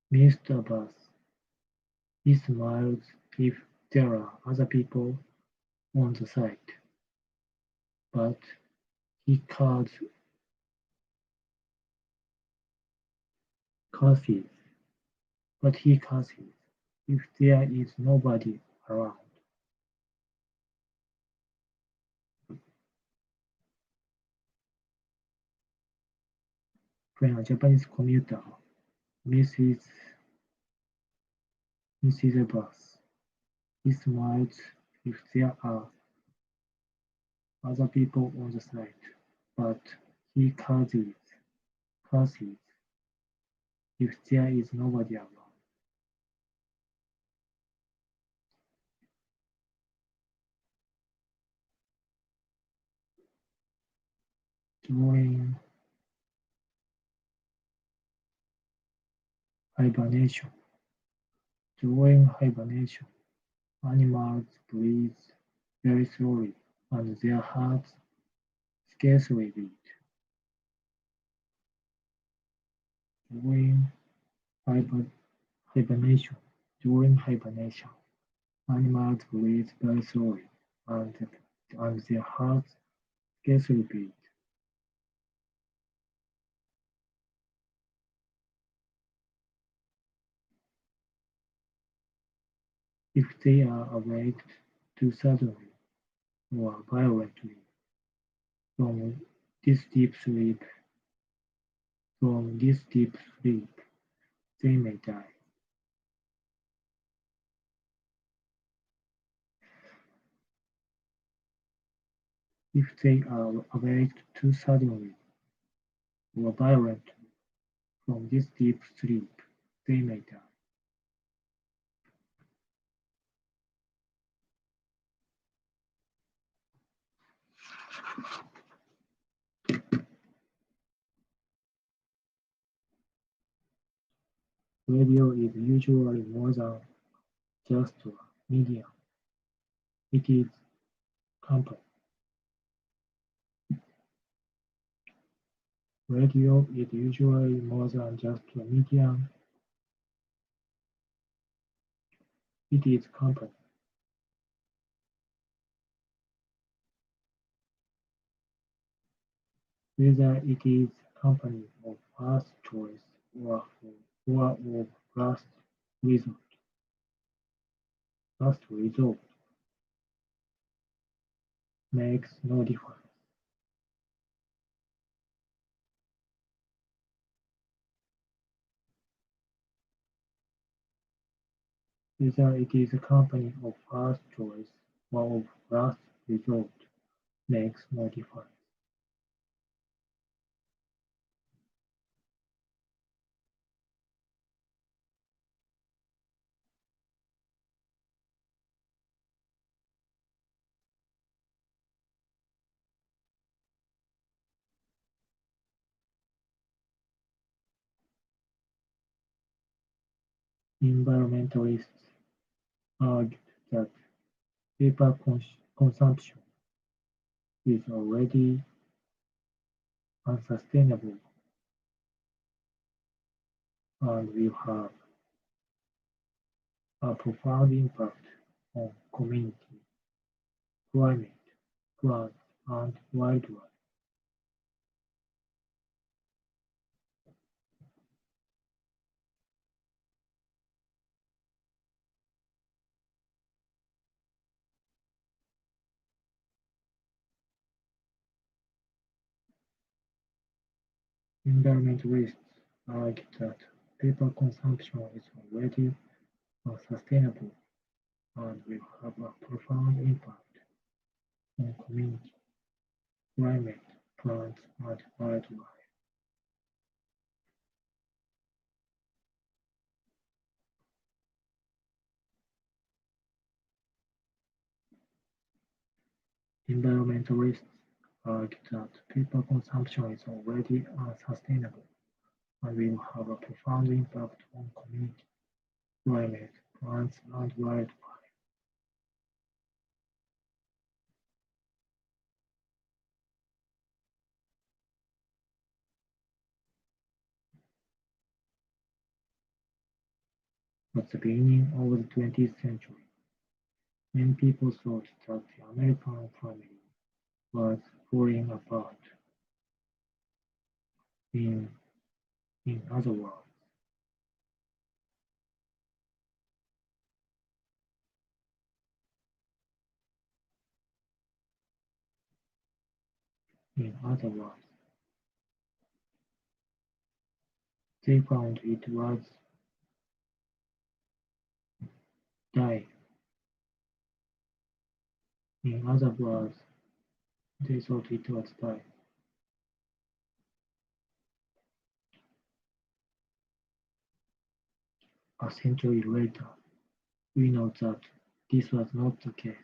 missed a bus, he smiles if there are other people on the side, but he curses, but he curses if there is nobody around. When a Japanese commuter misses misses a bus, he smiles if there are other people on the side, but he curses if there is nobody around. During hibernation, during hibernation, animals breathe very slowly and their hearts scarcely beat. during hiber- hibernation. During hibernation, animals breathe very slowly, and their hearts scarcely beat. If they are awake too suddenly or violently from this deep sleep, from this deep sleep, they may die. If they are awake too suddenly or violently from this deep sleep, they may die. Radio is usually more than just a medium. It is company. Radio is usually more than just a medium. It is company. Whether it is company of first choice or of resort, last resort makes no difference. Whether it is a company of first choice or of last resort makes no difference. Environmentalists argued that paper consumption is already unsustainable and will have a profound impact on community, climate, plants, and wildlife. Environmentalists argue that paper consumption is already unsustainable and will have a profound impact on community, climate, plants, and wildlife. Environmentalists argue that paper consumption is already unsustainable and will have a profound impact on community, climate, plants, and wildlife. At the beginning of the 20th century, many people thought that the American family was falling apart. In, in other words, in other words, they found it was dying. In other words, they thought it was dying. A century later, we know that this was not the case.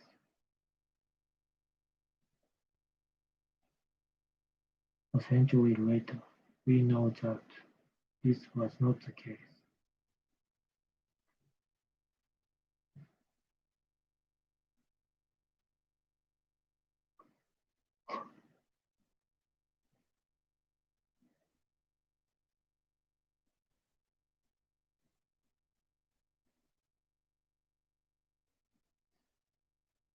A century later, we know that this was not the case.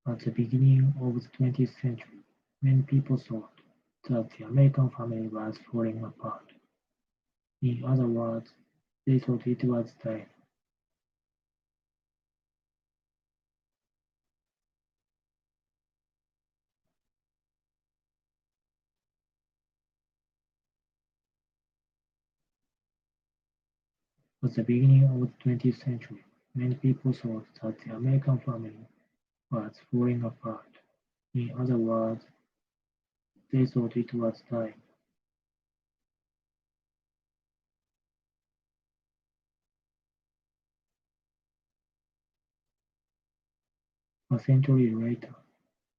At the beginning of the 20th century, many people thought that the American family was falling apart. In other words, they thought it was dying. At the beginning of the 20th century, many people thought that the American family was falling apart. In other words, they thought it was dying. A century later,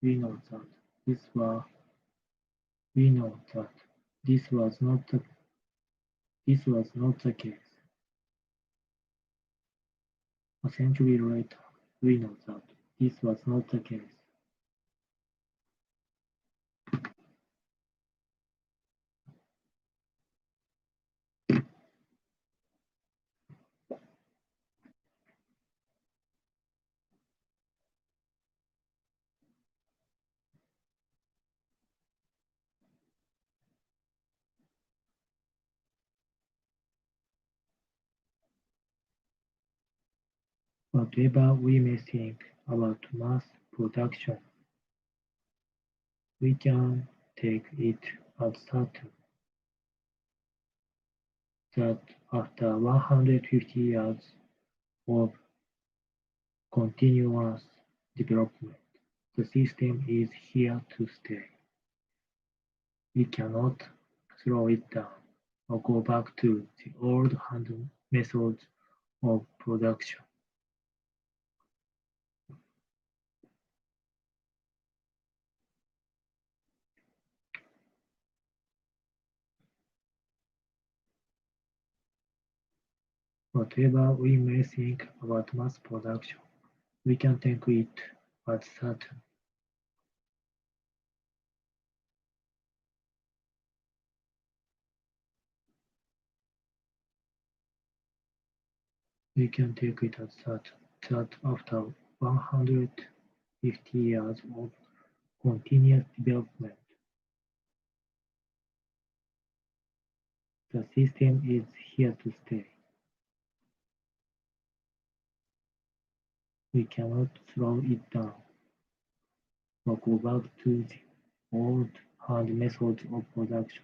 we know that this was we know that this was not the this was not the case. A century later, we know that this was not the case. Whatever we may think about mass production, we can take it as certain that after 150 years of continuous development, the system is here to stay. We cannot slow it down or go back to the old hand methods of production. Whatever we may think about mass production, we can take it as certain. We can take it as certain that after 150 years of continuous development, the system is here to stay. We cannot slow it down or go back to the old hand methods of production.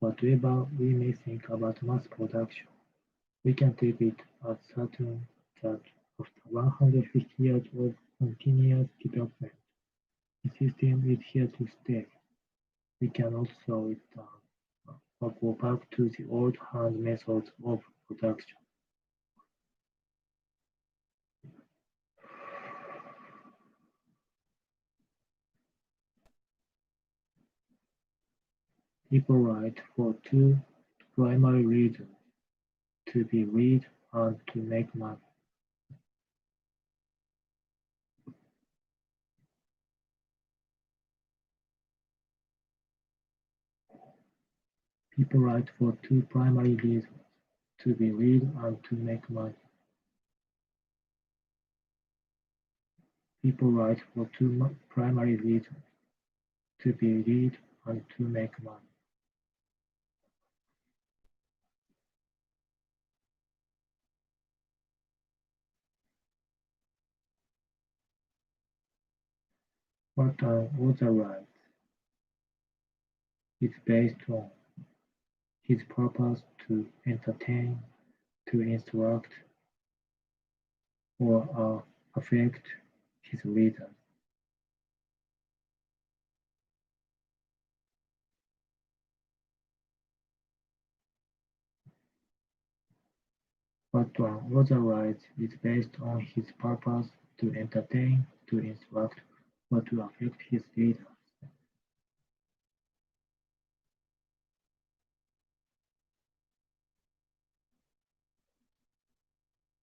Whatever we may think about mass production, we can take it as certain that after 150 years of continuous development, the system is here to stay. We cannot slow it down or go back to the old hand methods of production. People write for two primary reasons: to be read and to make money. People write for two primary reasons: to be read and to make money. People write for two primary reasons: to be read and to make money. What an author writes is based on his purpose to entertain, to instruct, or affect his readers. What one author writes is based on his purpose to entertain, to instruct, or to affect his readers.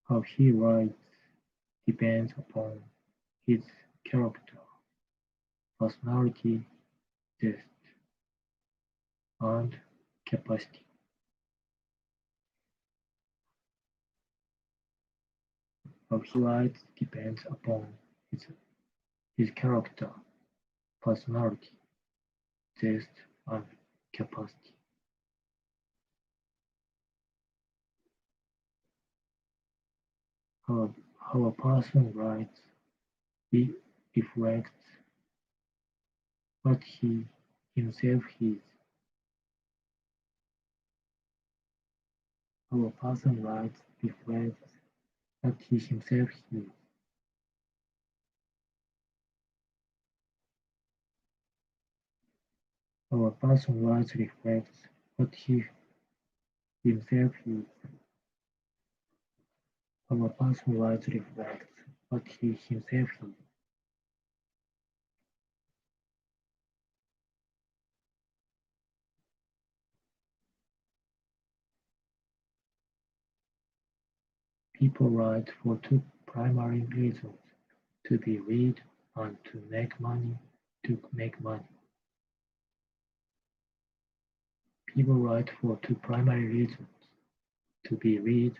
How he writes depends upon his character, personality, taste. and capacity. How he writes depends upon his character, personality, taste, and capacity. How a person writes reflects what he himself is. How a person writes reflects what he himself is. How a person writes reflects what he himself is. How a person writes reflects what he himself is. People write for two primary reasons: to be read and to make money. To make money. People write for two primary reasons: to be read,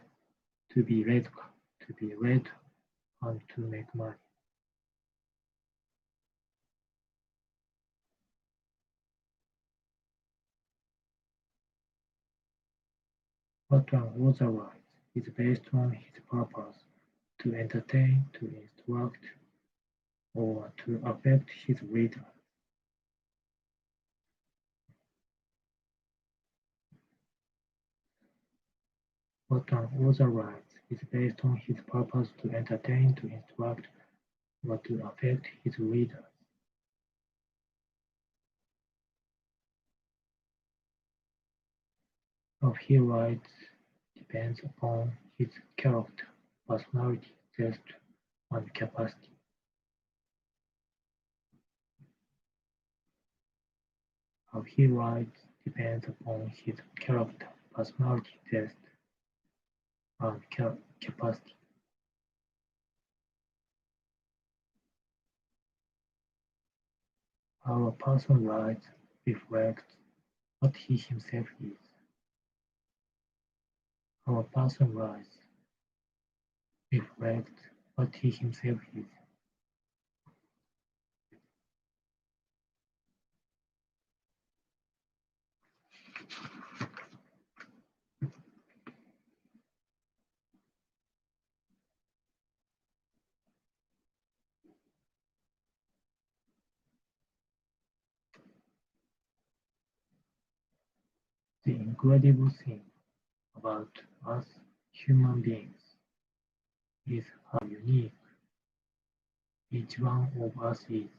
to be read, to be read, and to make money. What an author writes is based on his purpose: to entertain, to instruct, or to affect his readers. What an author writes is based on his purpose: to entertain, to instruct, or to affect his readers. How he writes depends upon his character, personality, taste, and capacity. How he writes depends upon his character, personality, taste, and capacity. How a person writes reflects what he himself is. How a person writes reflects what he himself is. The incredible thing about us human beings is how unique each one of us is.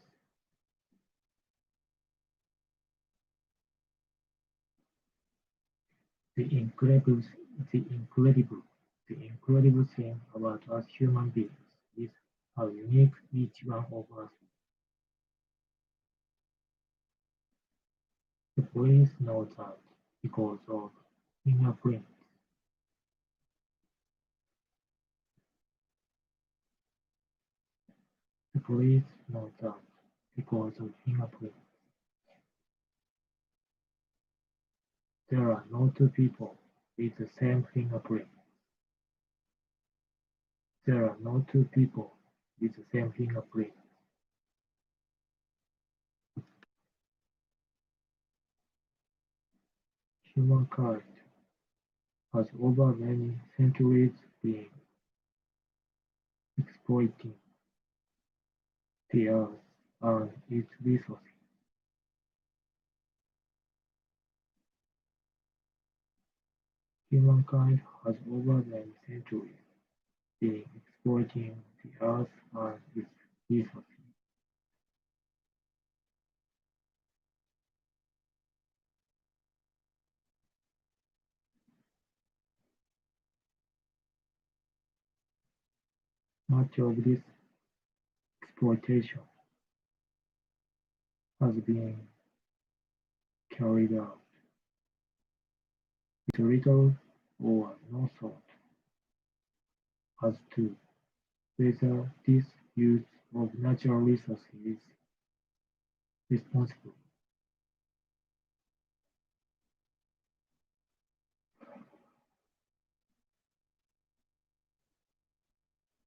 The incredible, the incredible, the incredible thing about us human beings is how unique each one of us is. The police know that because of fingerprints. The police know that because of fingerprints. There are no two people with the same fingerprint. There are no two people with the same fingerprint. Humankind has over many centuries been exploiting the earth and its resources. Humankind has over many centuries been exploiting the earth and its resources. Much of this exploitation has been carried out with little or no thought as to whether this use of natural resources is responsible.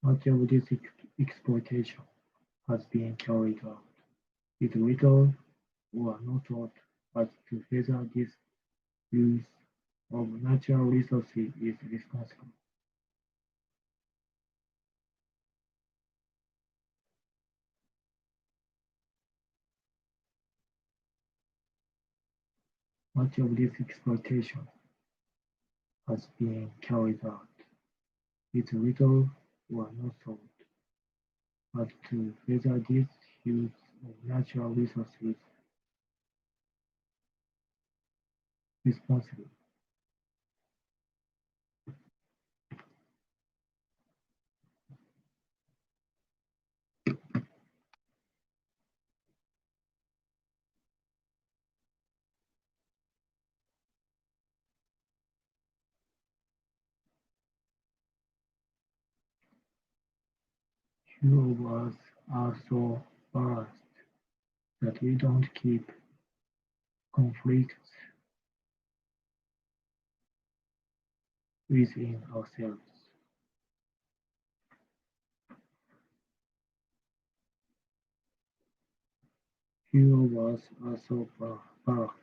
Much of this exploitation has been carried out with little or no thought as to whether this use of natural resources is responsible. Much of this exploitation has been carried out with little or no thought as to whether this use of natural resources is responsible. Few of us are so balanced that we don't keep conflicts within ourselves. Few of us are so balanced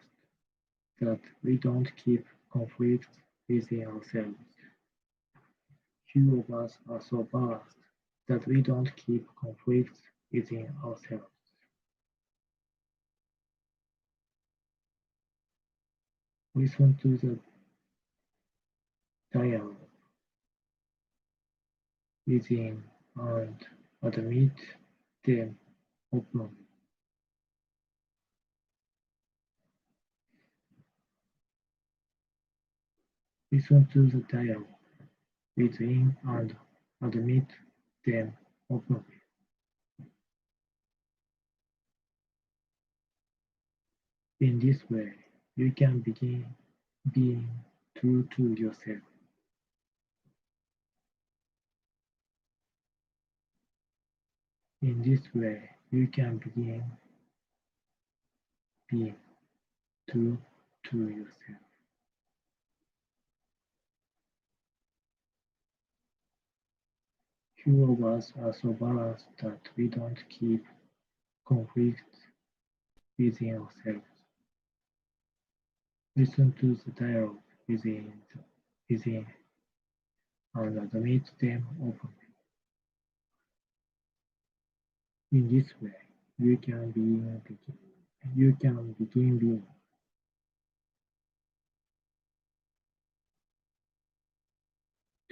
that we don't keep conflicts within ourselves. Few of us are so balanced that we don't keep conflicts within ourselves. Listen to the dialogue within and admit them openly. Listen to the dialogue within and admit them openly. In this way, you can begin being true to yourself. In this way, you can begin being true to yourself. Few of us are so balanced that we don't keep conflicts within ourselves. Listen to the dialogue within and admit them openly. In this way, you can begin being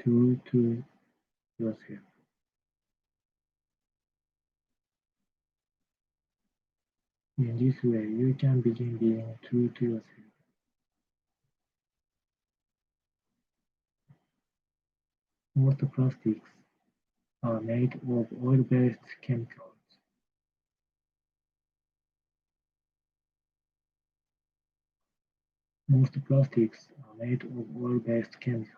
true to yourself. In this way, you can begin being true to yourself. Most plastics are made of oil-based chemicals. Most plastics are made of oil-based chemicals.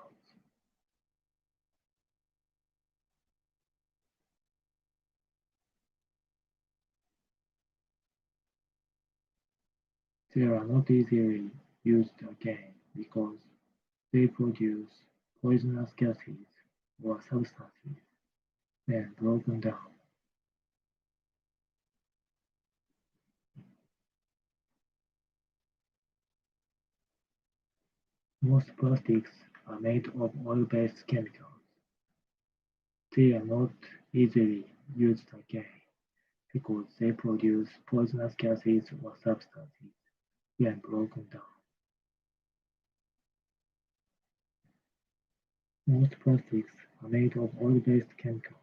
They are not easily used again because they produce poisonous gases or substances when broken down. Most plastics are made of oil-based chemicals. They are not easily used again because they produce poisonous gases or substances when broken down. Most plastics are made of oil-based chemicals.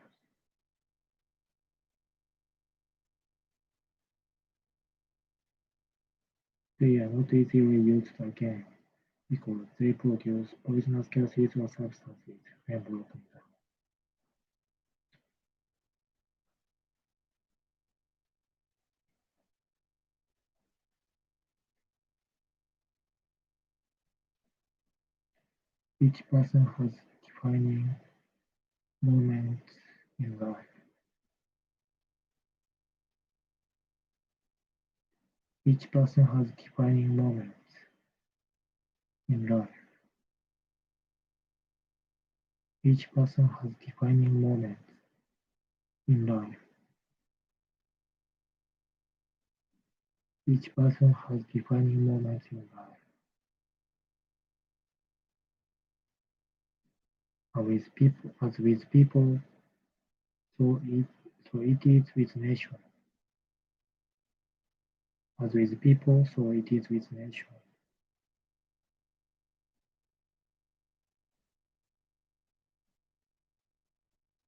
They are not easily used again because they produce poisonous gases or substances when broken down. Each person has defining moments in life. Each person has defining moments in life. Each person has defining moments in life. Each person has defining moments in life. As with people, so it is with nations. As with people, so it is with nations.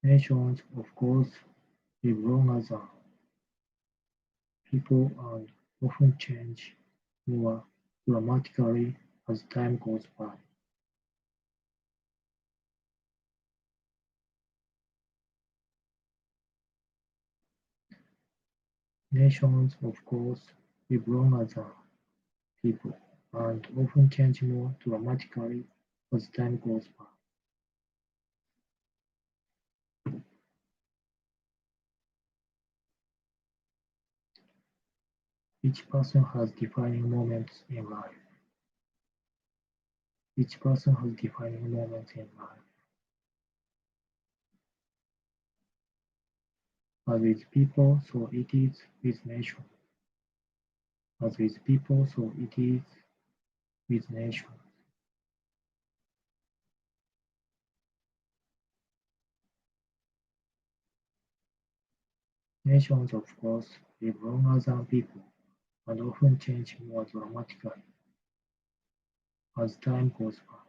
Nations, of course, live longer than people and often change more dramatically as time goes by. Nations, of course, live longer than people and often change more dramatically as time goes by. Each person has defining moments in life. Each person has defining moments in life. As with people, so it is with nations. As with people, so it is with nations. Nations, of course, live longer than people and often change more dramatically as time goes by.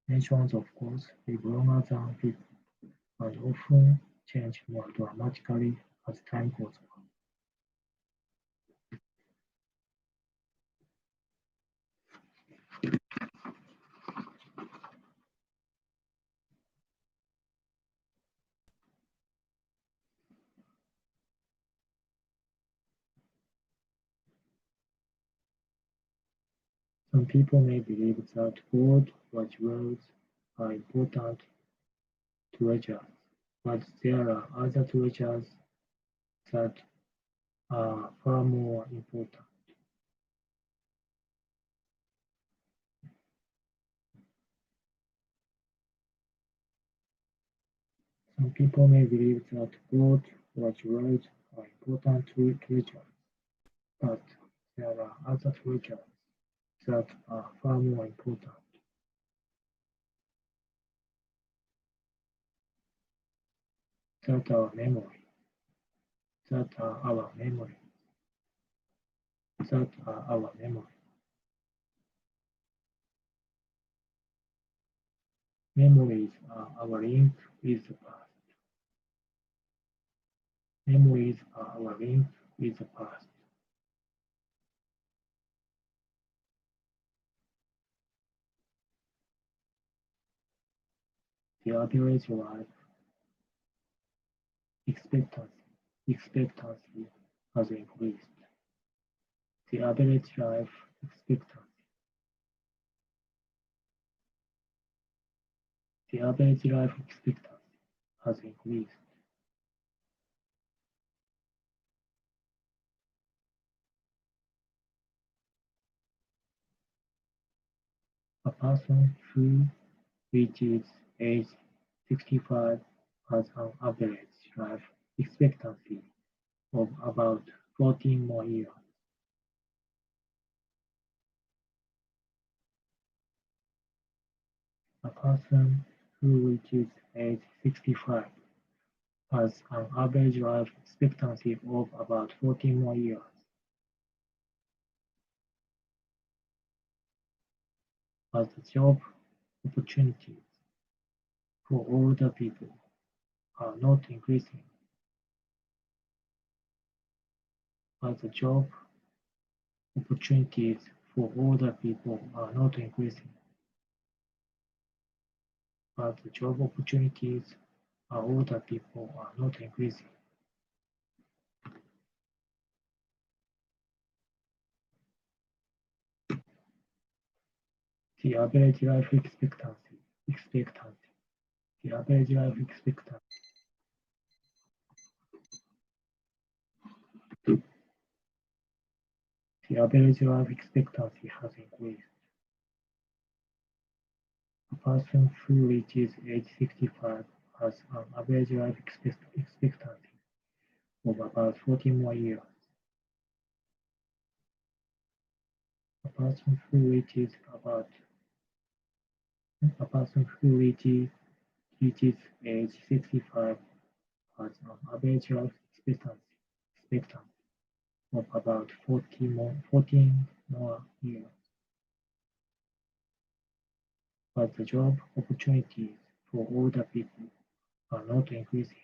Nations, of course, live longer than people and often change more dramatically as time goes by. Some people may believe that gold or jewels are important treasures, but there are other treasures that are far more important. Some people may believe that gold or jewels are important treasures, but there are other treasures that are far more important. That are memory, that are our memory, that are our memory. Memories are our link with the past. Memories are our link with the past. The average life expectancy has increased. The average life expectancy. The average life expectancy has increased. A person who reaches age 65 has an average life expectancy of about 14 more years. A person who reaches age 65 has an average life expectancy of about 14 more years. As the job opportunities for older people are not increasing, as the job opportunities for older people are not increasing, as the job opportunities for older people are not increasing. The average life expectancy, the average life expectancy, the average life expectancy has increased. A person who reaches age 65 has an average life expectancy of about 40 more years. A person who reaches about a person who reaches age 65 has an average life expectancy of about 14 more years. But the job opportunities for older people are not increasing.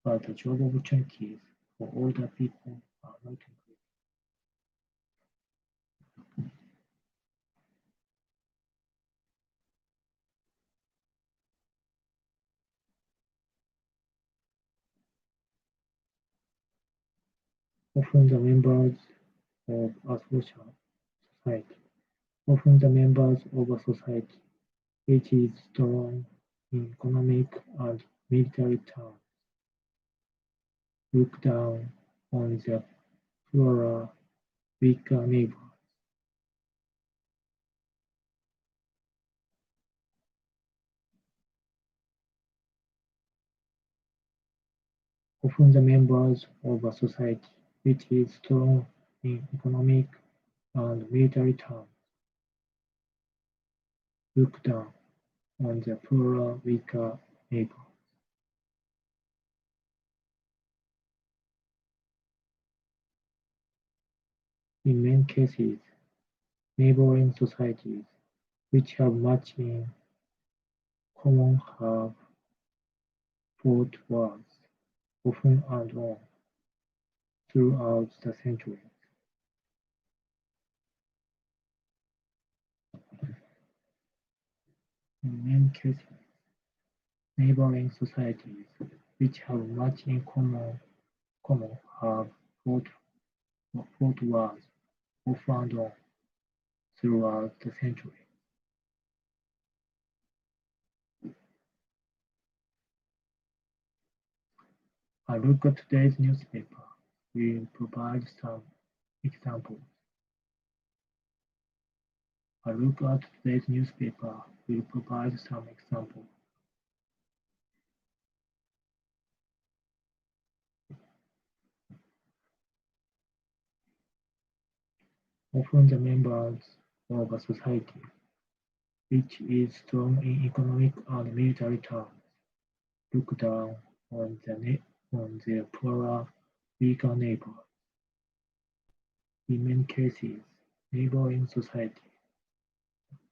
But the job opportunities for older people are not increasing. Often the members of a social society, often the members of a society which is strong in economic and military terms, look down on the poorer, weaker neighbors. Often the members of a society which is strong in economic and military terms, look down on the poorer, weaker neighbors. In many cases, neighboring societies which have much in common have fought wars, often and on, throughout the centuries. In many cases, neighboring societies which have much in common have fought wars, often and on, throughout the centuries. A look at today's newspaper will provide some examples. A look at today's newspaper will provide some examples. Often the members of a society which is strong in economic and military terms look down on their poorer, weaker neighbors. In many cases, neighboring societies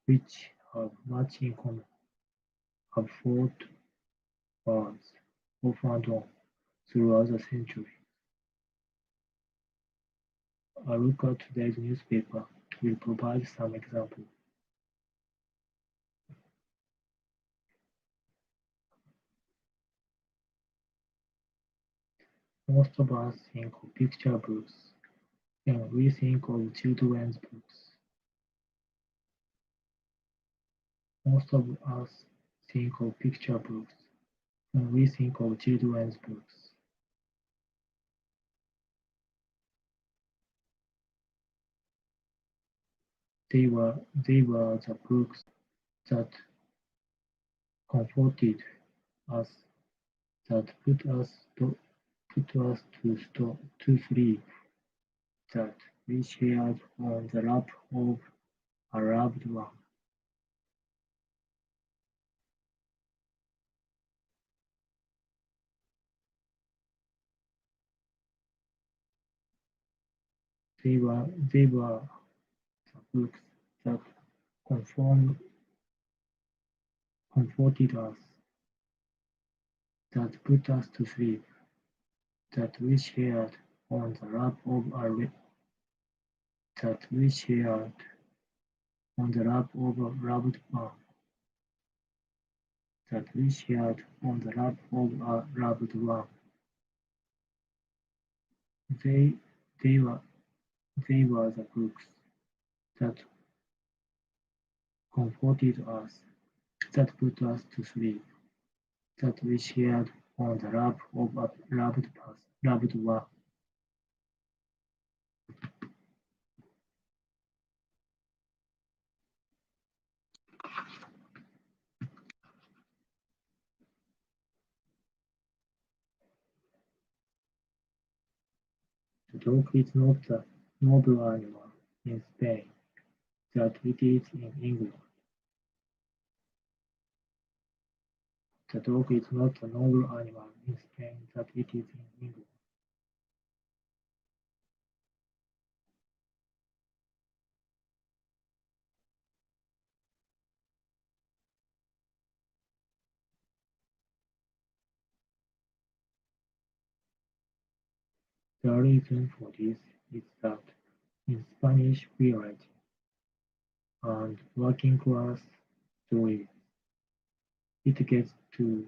which have much in common have fought wars, often and on, throughout the century. A look at today's newspaper will provide some examples. Most of us think of picture books when we think of children's books. Most of us think of picture books when we think of children's books. They were the books that comforted us, that put us to sleep, that we shared on the lap of a loved one. They were the books that comforted us, that put us to sleep, that we shared on the lap of a that we shared on the lap of a loved one, that we shared on the lap of a loved one. They they were they were the books that comforted us, that put us to sleep, that we shared on the lap of a loved one. The dog is not the noble animal in Spain that it is in England. The dog is not the noble animal in Spain that it is in England. The reason for this is that in Spanish villages and working class streets, it gets to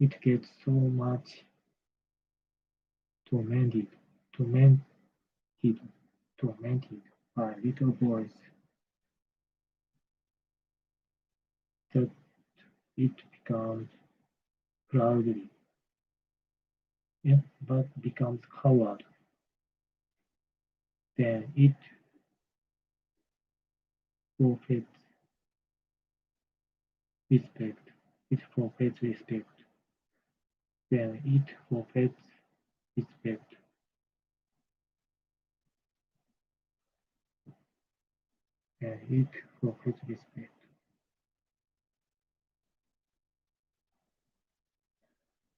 it gets so much tormented, tormented, tormented by little boys that it becomes proudly, yeah, but becomes coward. Then it forfeits respect. It forfeits respect. Then it forfeits respect. Then it forfeits respect.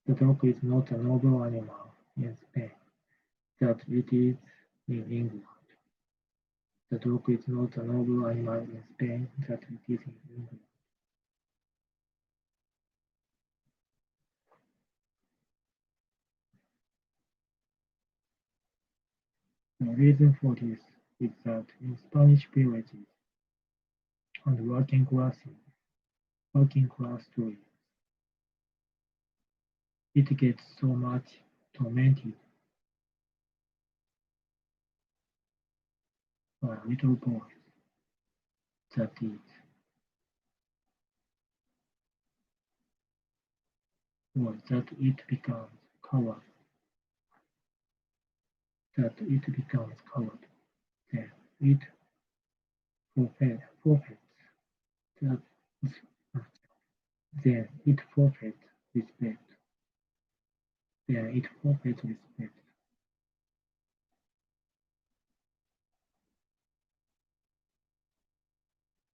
The dog is not a noble animal in Spain that it is in England. The dog is not a noble animal in Spain that it is in England. The reason for this is that in Spanish villages and working class streets, it gets so much tormented by little boys that it becomes coward. That it becomes coward. Then it forfeits that then it forfeits respect. Then it forfeits respect.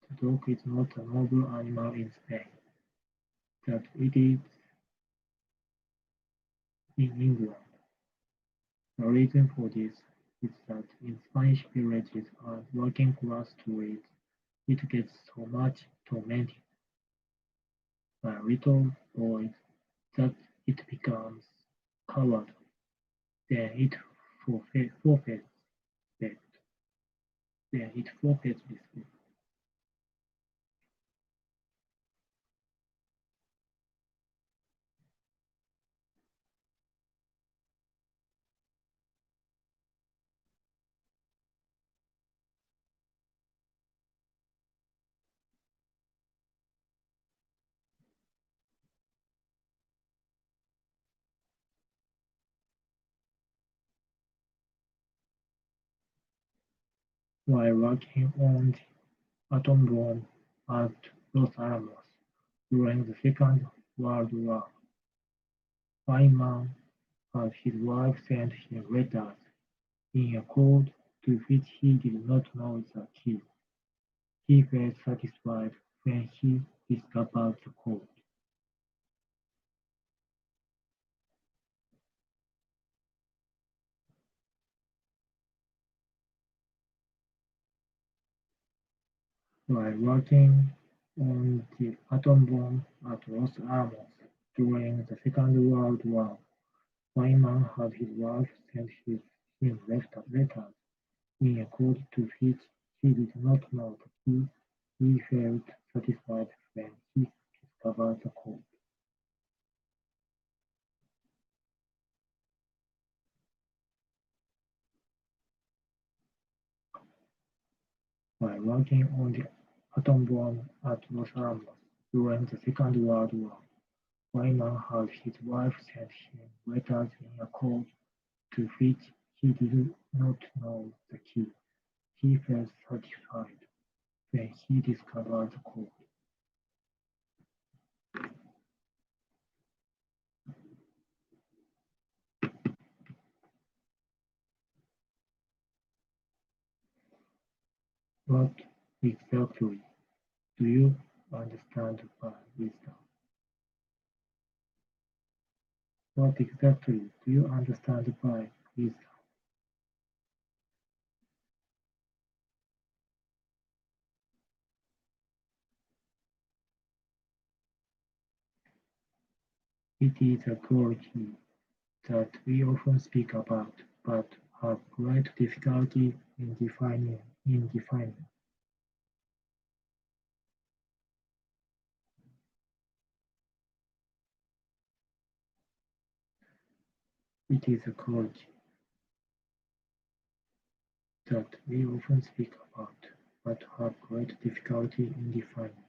The dog is not a noble animal in Spain. That it is in England. The reason for this is that in Spanish villages and working class streets, it gets so much tormented by little boys that it becomes coward. Then it forfeits respect. Then it forfeits respect. While working on the atom bomb at Los Alamos during the Second World War, Feynman had his wife send him letters in a code to which he did not know the key. He felt satisfied when he discovered the code. While working on the atom bomb at Los Alamos during the Second World War, Feynman had his wife send him letters in a code to which he did not know the key. He felt satisfied when he discovered the code. While working on the atom bomb at Los Alamos during the Second World War, Wyman had his wife send him letters in a code to which he did not know the key. He felt satisfied when he discovered the code. What exactly do you understand by wisdom? What exactly do you understand by wisdom? It is a quality that we often speak about, but have great difficulty in defining. It is a quality that we often speak about, but have great difficulty in defining.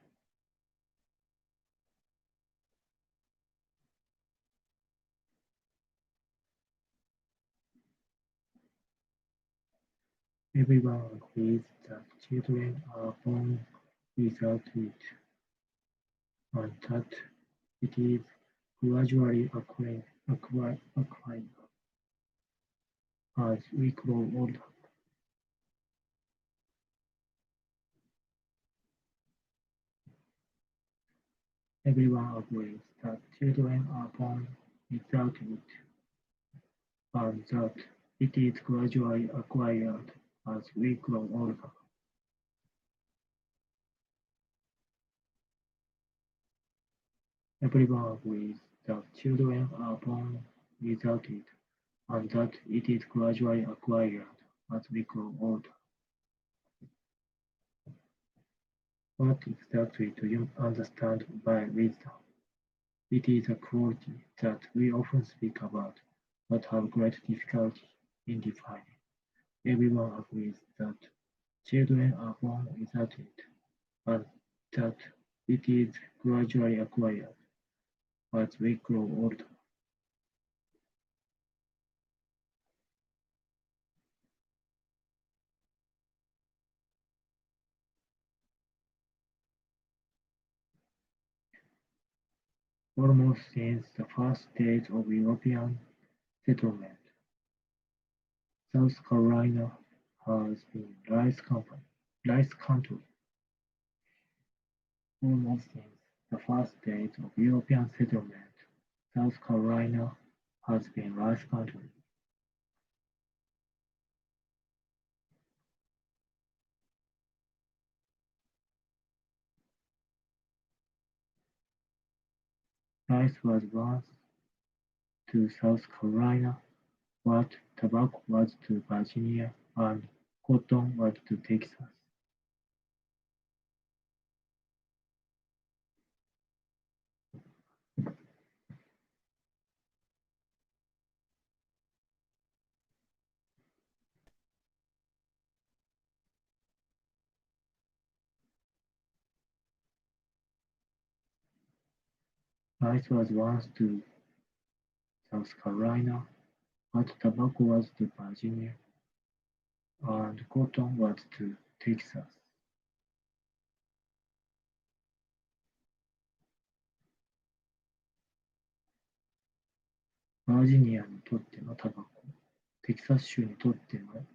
Everyone agrees that children are born without it, and that it is gradually acquired as we grow older. Everyone agrees that children are born without it, and that it is gradually acquired as we grow older. Everyone agrees that children are born without it, and that it is gradually acquired as we grow older. What exactly do you understand by wisdom? It is a quality that we often speak about, but have great difficulty in defining. Everyone agrees that children are born without it, and that it is gradually acquired as we grow older. Almost since the first days of European settlement, South Carolina has been rice country. Almost since the first days of European settlement, South Carolina has been rice country. Rice was once to South Carolina what tobacco was to Virginia and cotton was to Texas. Rice was once to South Carolina what tobacco was to Virginia and cotton was to Texas.バージニアにとってのタバコ、テキサス州にとっての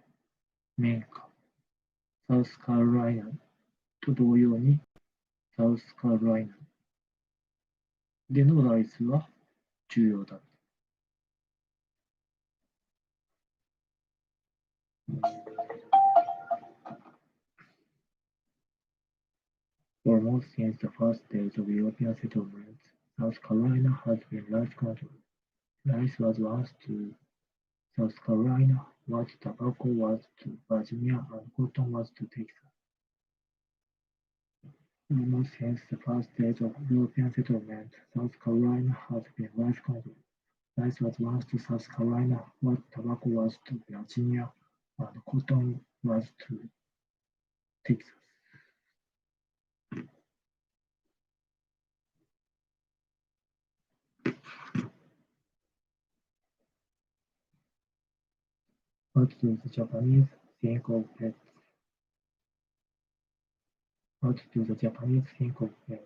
綿花、サウスカロライナと同様にサウスカロライナでのライスは重要だ。Almost since the first days of European settlement, South Carolina has been rice country. Rice was once to South Carolina what tobacco was to Virginia and cotton was to Texas. Almost since the first days of European settlement, South Carolina has been rice country. Rice was once to South Carolina what tobacco was to Virginia and cotton was to Texas. What do the Japanese think of pets? What do the Japanese think of pets?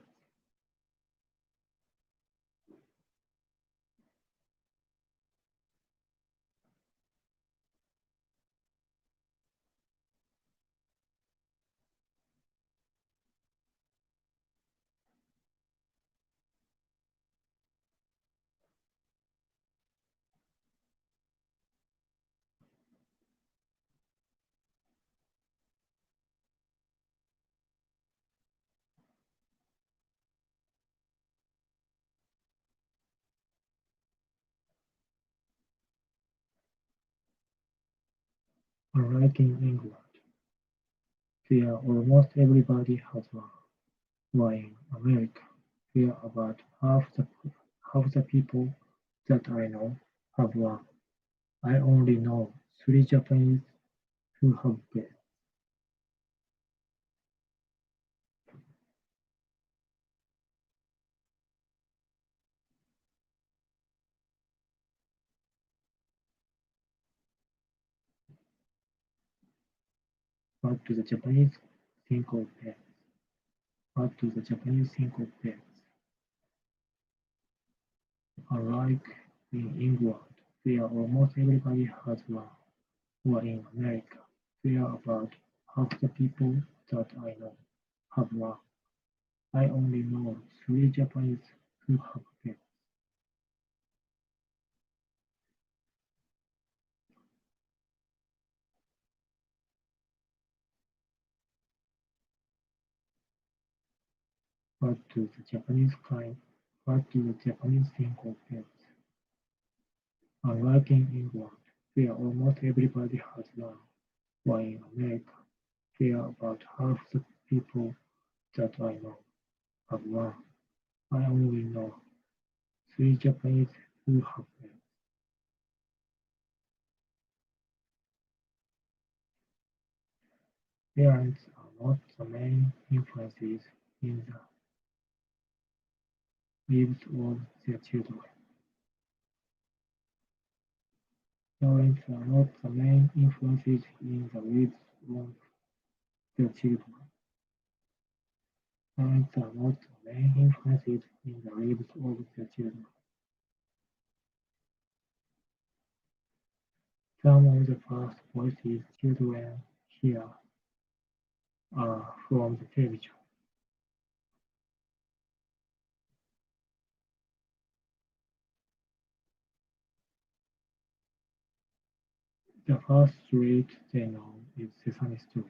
Unlike in England, where almost everybody has one, or in America, where about half the people that I know have one. I only know 3 Japanese who have pets. What do the Japanese think of pets? What do the Japanese think of pets? Unlike in England, where almost everybody has one, or in America, where about half the people that I know have one. I only know 3 Japanese who have pets. What do the Japanese kind? What do the Japanese think of pets? Unlike in England, where almost everybody has one, or in America, where about half the people that I know have one. I only know 3 Japanese who have pets. Parents are not the main influences in the lives of their children. Parents are not the main influences in the lives of their children. Parents are not the main influences in the lives of their children. Some of the first voices children hear are from the television. The first street they know is Sesame Street.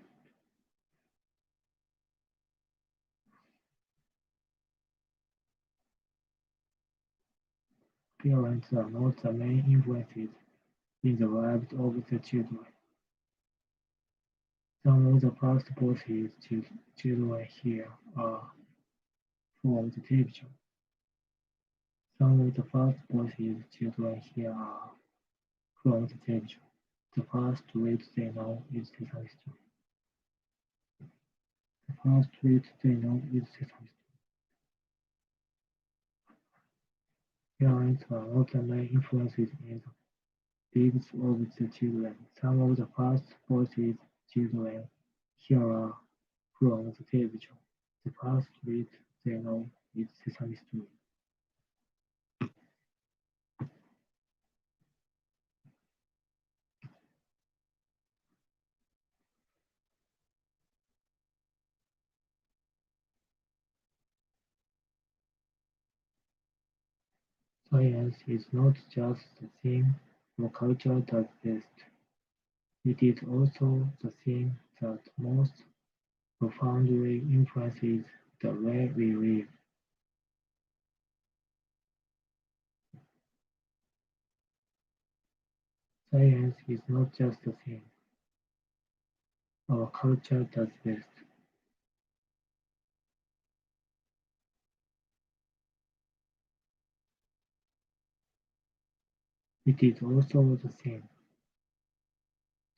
Parents are not the main influences in the lives of the children. Some of the first voices children hear are from the television. Some of the first voices children hear are from the television. The first read they know is Sesame Street. The first read they know is Sesame Street. Parents are not the main influences in the lives of the children. Some of the first voices children hear are from the television. The first read they know is Sesame Street. Science is not just the thing our culture does best, it is also the thing that most profoundly influences the way we live. Science is not just the thing our culture does best, it is also the thing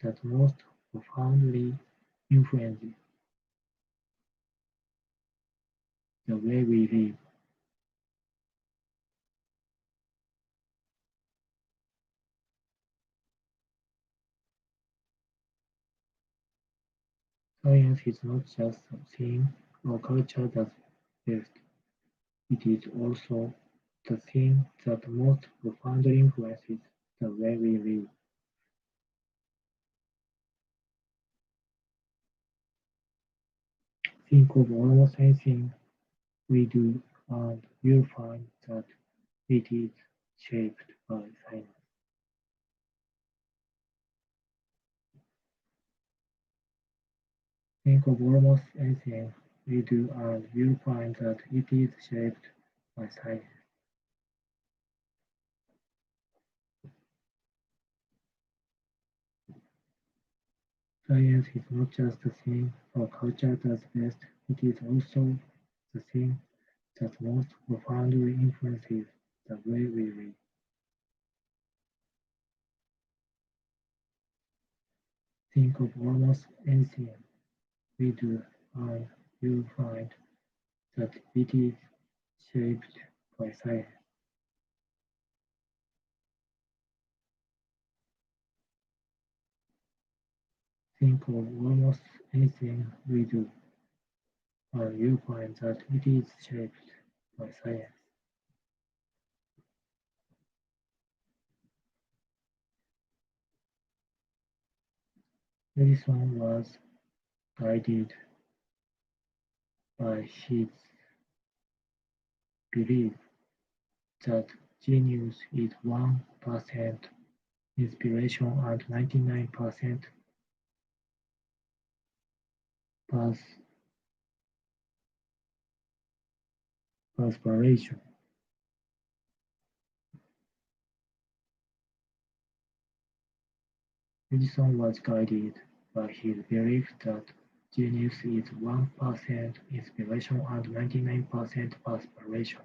that most profoundly influences the way we live. Science is not just the thing our culture does best, it is also the thing that most profoundly influences the way we live. Think of almost anything we do and you'll find that it is shaped by science. Think of almost anything we do and you'll find that it is shaped by science. Science is not just the thing our culture does best, it is also the thing that most profoundly influences the way we live. Think of almost anything we do and you'll find that it is shaped by science. Think of almost anything we do and you'll find that it is shaped by science. Edison was guided by his belief that genius is 1% inspiration and 99% perspiration. Edison was guided by his belief that genius is 1% inspiration and 99% perspiration.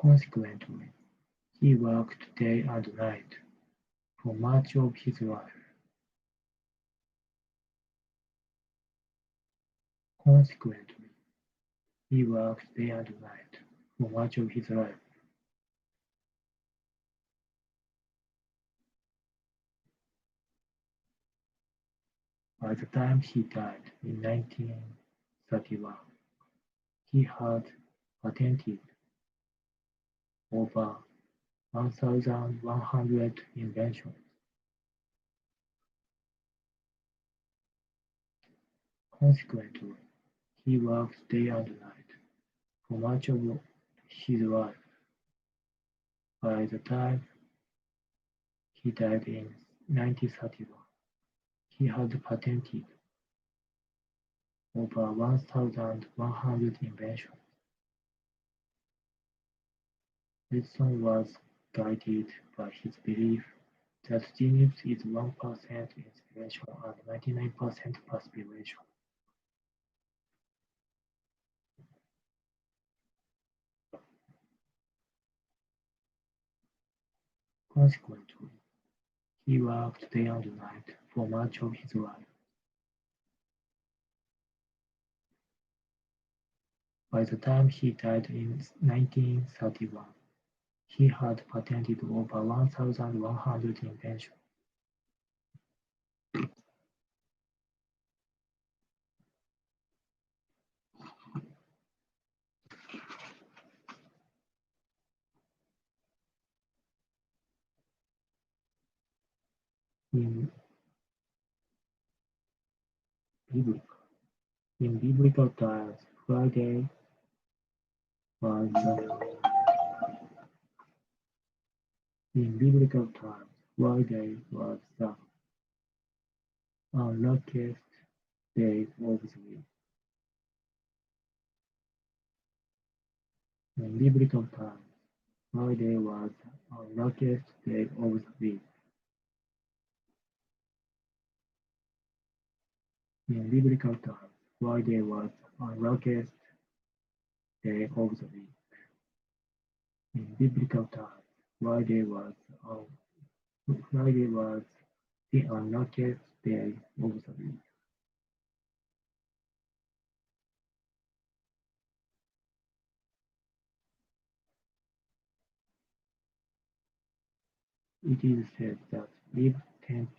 Consequently, he worked day and night for much of his life. Consequently, he worked day and night for much of his life. By the time he died in 1931, he had patented over 1,100 inventions. Consequently, he worked day and night for much of his life. By the time he died in 1931, he had patented over 1,100 inventions. Edison was guided by his belief that genius is 1% inspiration and 99% perspiration. Consequently, he worked day and night for much of his life. By the time he died in 1931, he had patented over 1,100 inventions. In biblical, in biblical times, Friday was in biblical times, Friday was the unluckiest day of the week. In biblical times, Friday was the unluckiest day of the week. In biblical times, Friday was the unluckiest day of the week. In biblical times, Friday was the unluckiest day of the week. It is said that Eve tempted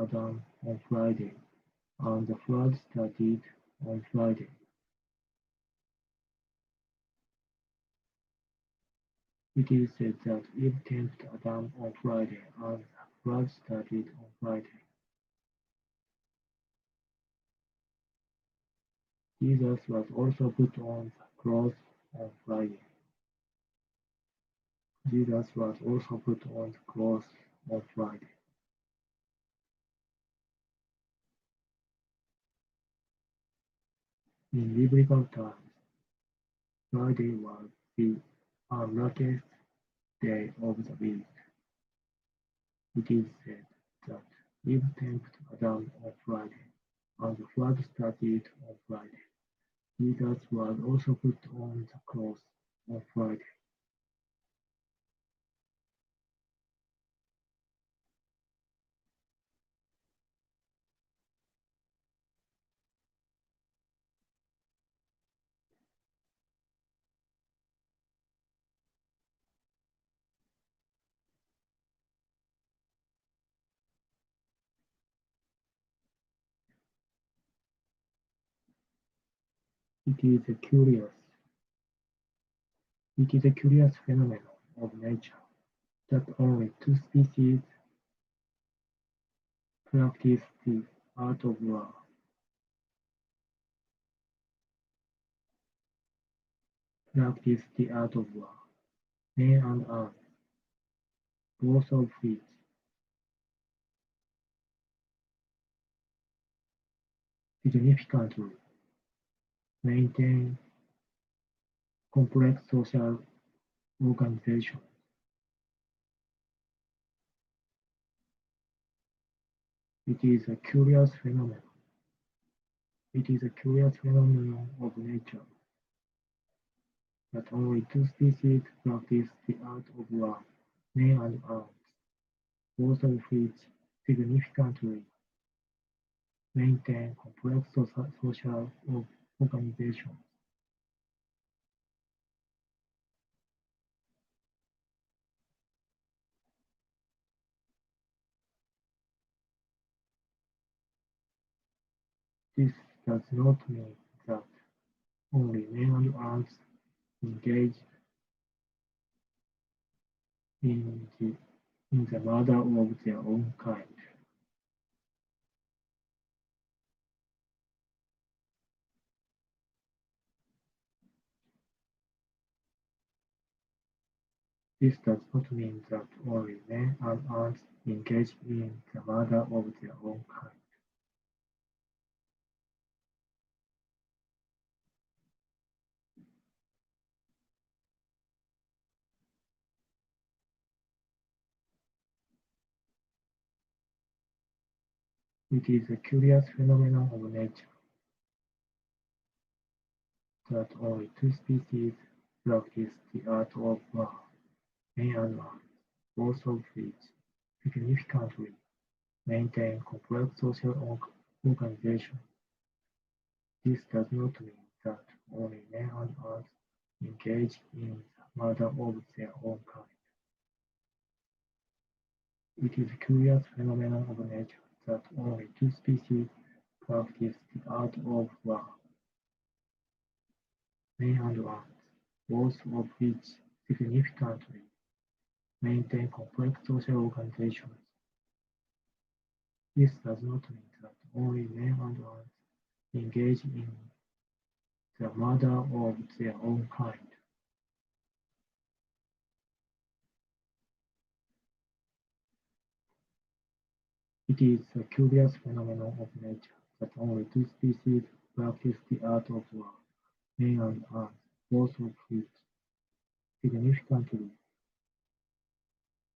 Adam on Friday, and the flood started on Friday. It is said that Eve tempted Adam on Friday, and the flood started on Friday. Jesus was also put on the cross on Friday. Jesus was also put on the cross on Friday. In biblical terms, Friday was the unluckiest day of the week. It is said that Eve tempted Adam on Friday, and the flood started on Friday. Jesus was also put on the cross on Friday. It is a curious phenomenon of nature that only two species practice the art of war. Practice the art of war, men and ants, both of which significantly maintain complex social organizations. It is a curious phenomenon. It is a curious phenomenon of nature that only two species practice the art of war, men and ants, both of which significantly maintain complex social organizations. This does not mean that only men and ants engage in the murder of their own kind. This does not mean that only men and ants engage in the murder of their own kind. It is a curious phenomenon of nature that only two species practice the art of war, men and ants, both of which significantly maintain complex social organizations. This does not mean that only men and ants engage in the murder of their own kind. It is a curious phenomenon of nature that only two species practice the art of war, men and ants, both of which significantly maintain complex social organizations. This does not mean that only men and ants engage in the murder of their own kind. It is a curious phenomenon of nature that only two species practice the art of war, men and ants, both of which significantly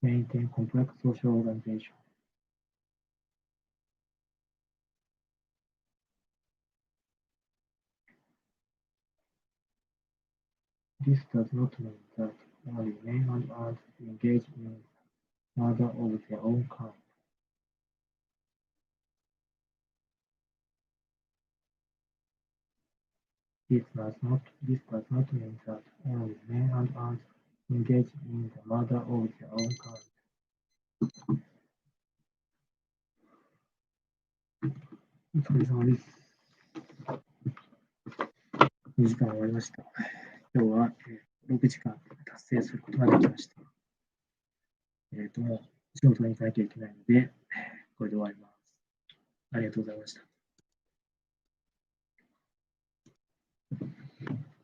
maintain complex social organizations. This does not mean that only men and ants engage in murder of their own kind. This does not mean that only men and ants engage in the murder of their own kind.お疲れ様です。2時間終わりました。今日は、6時間達成することができました。もう仕事に行かなきゃいけないので、これで終わります。ありがとうございました。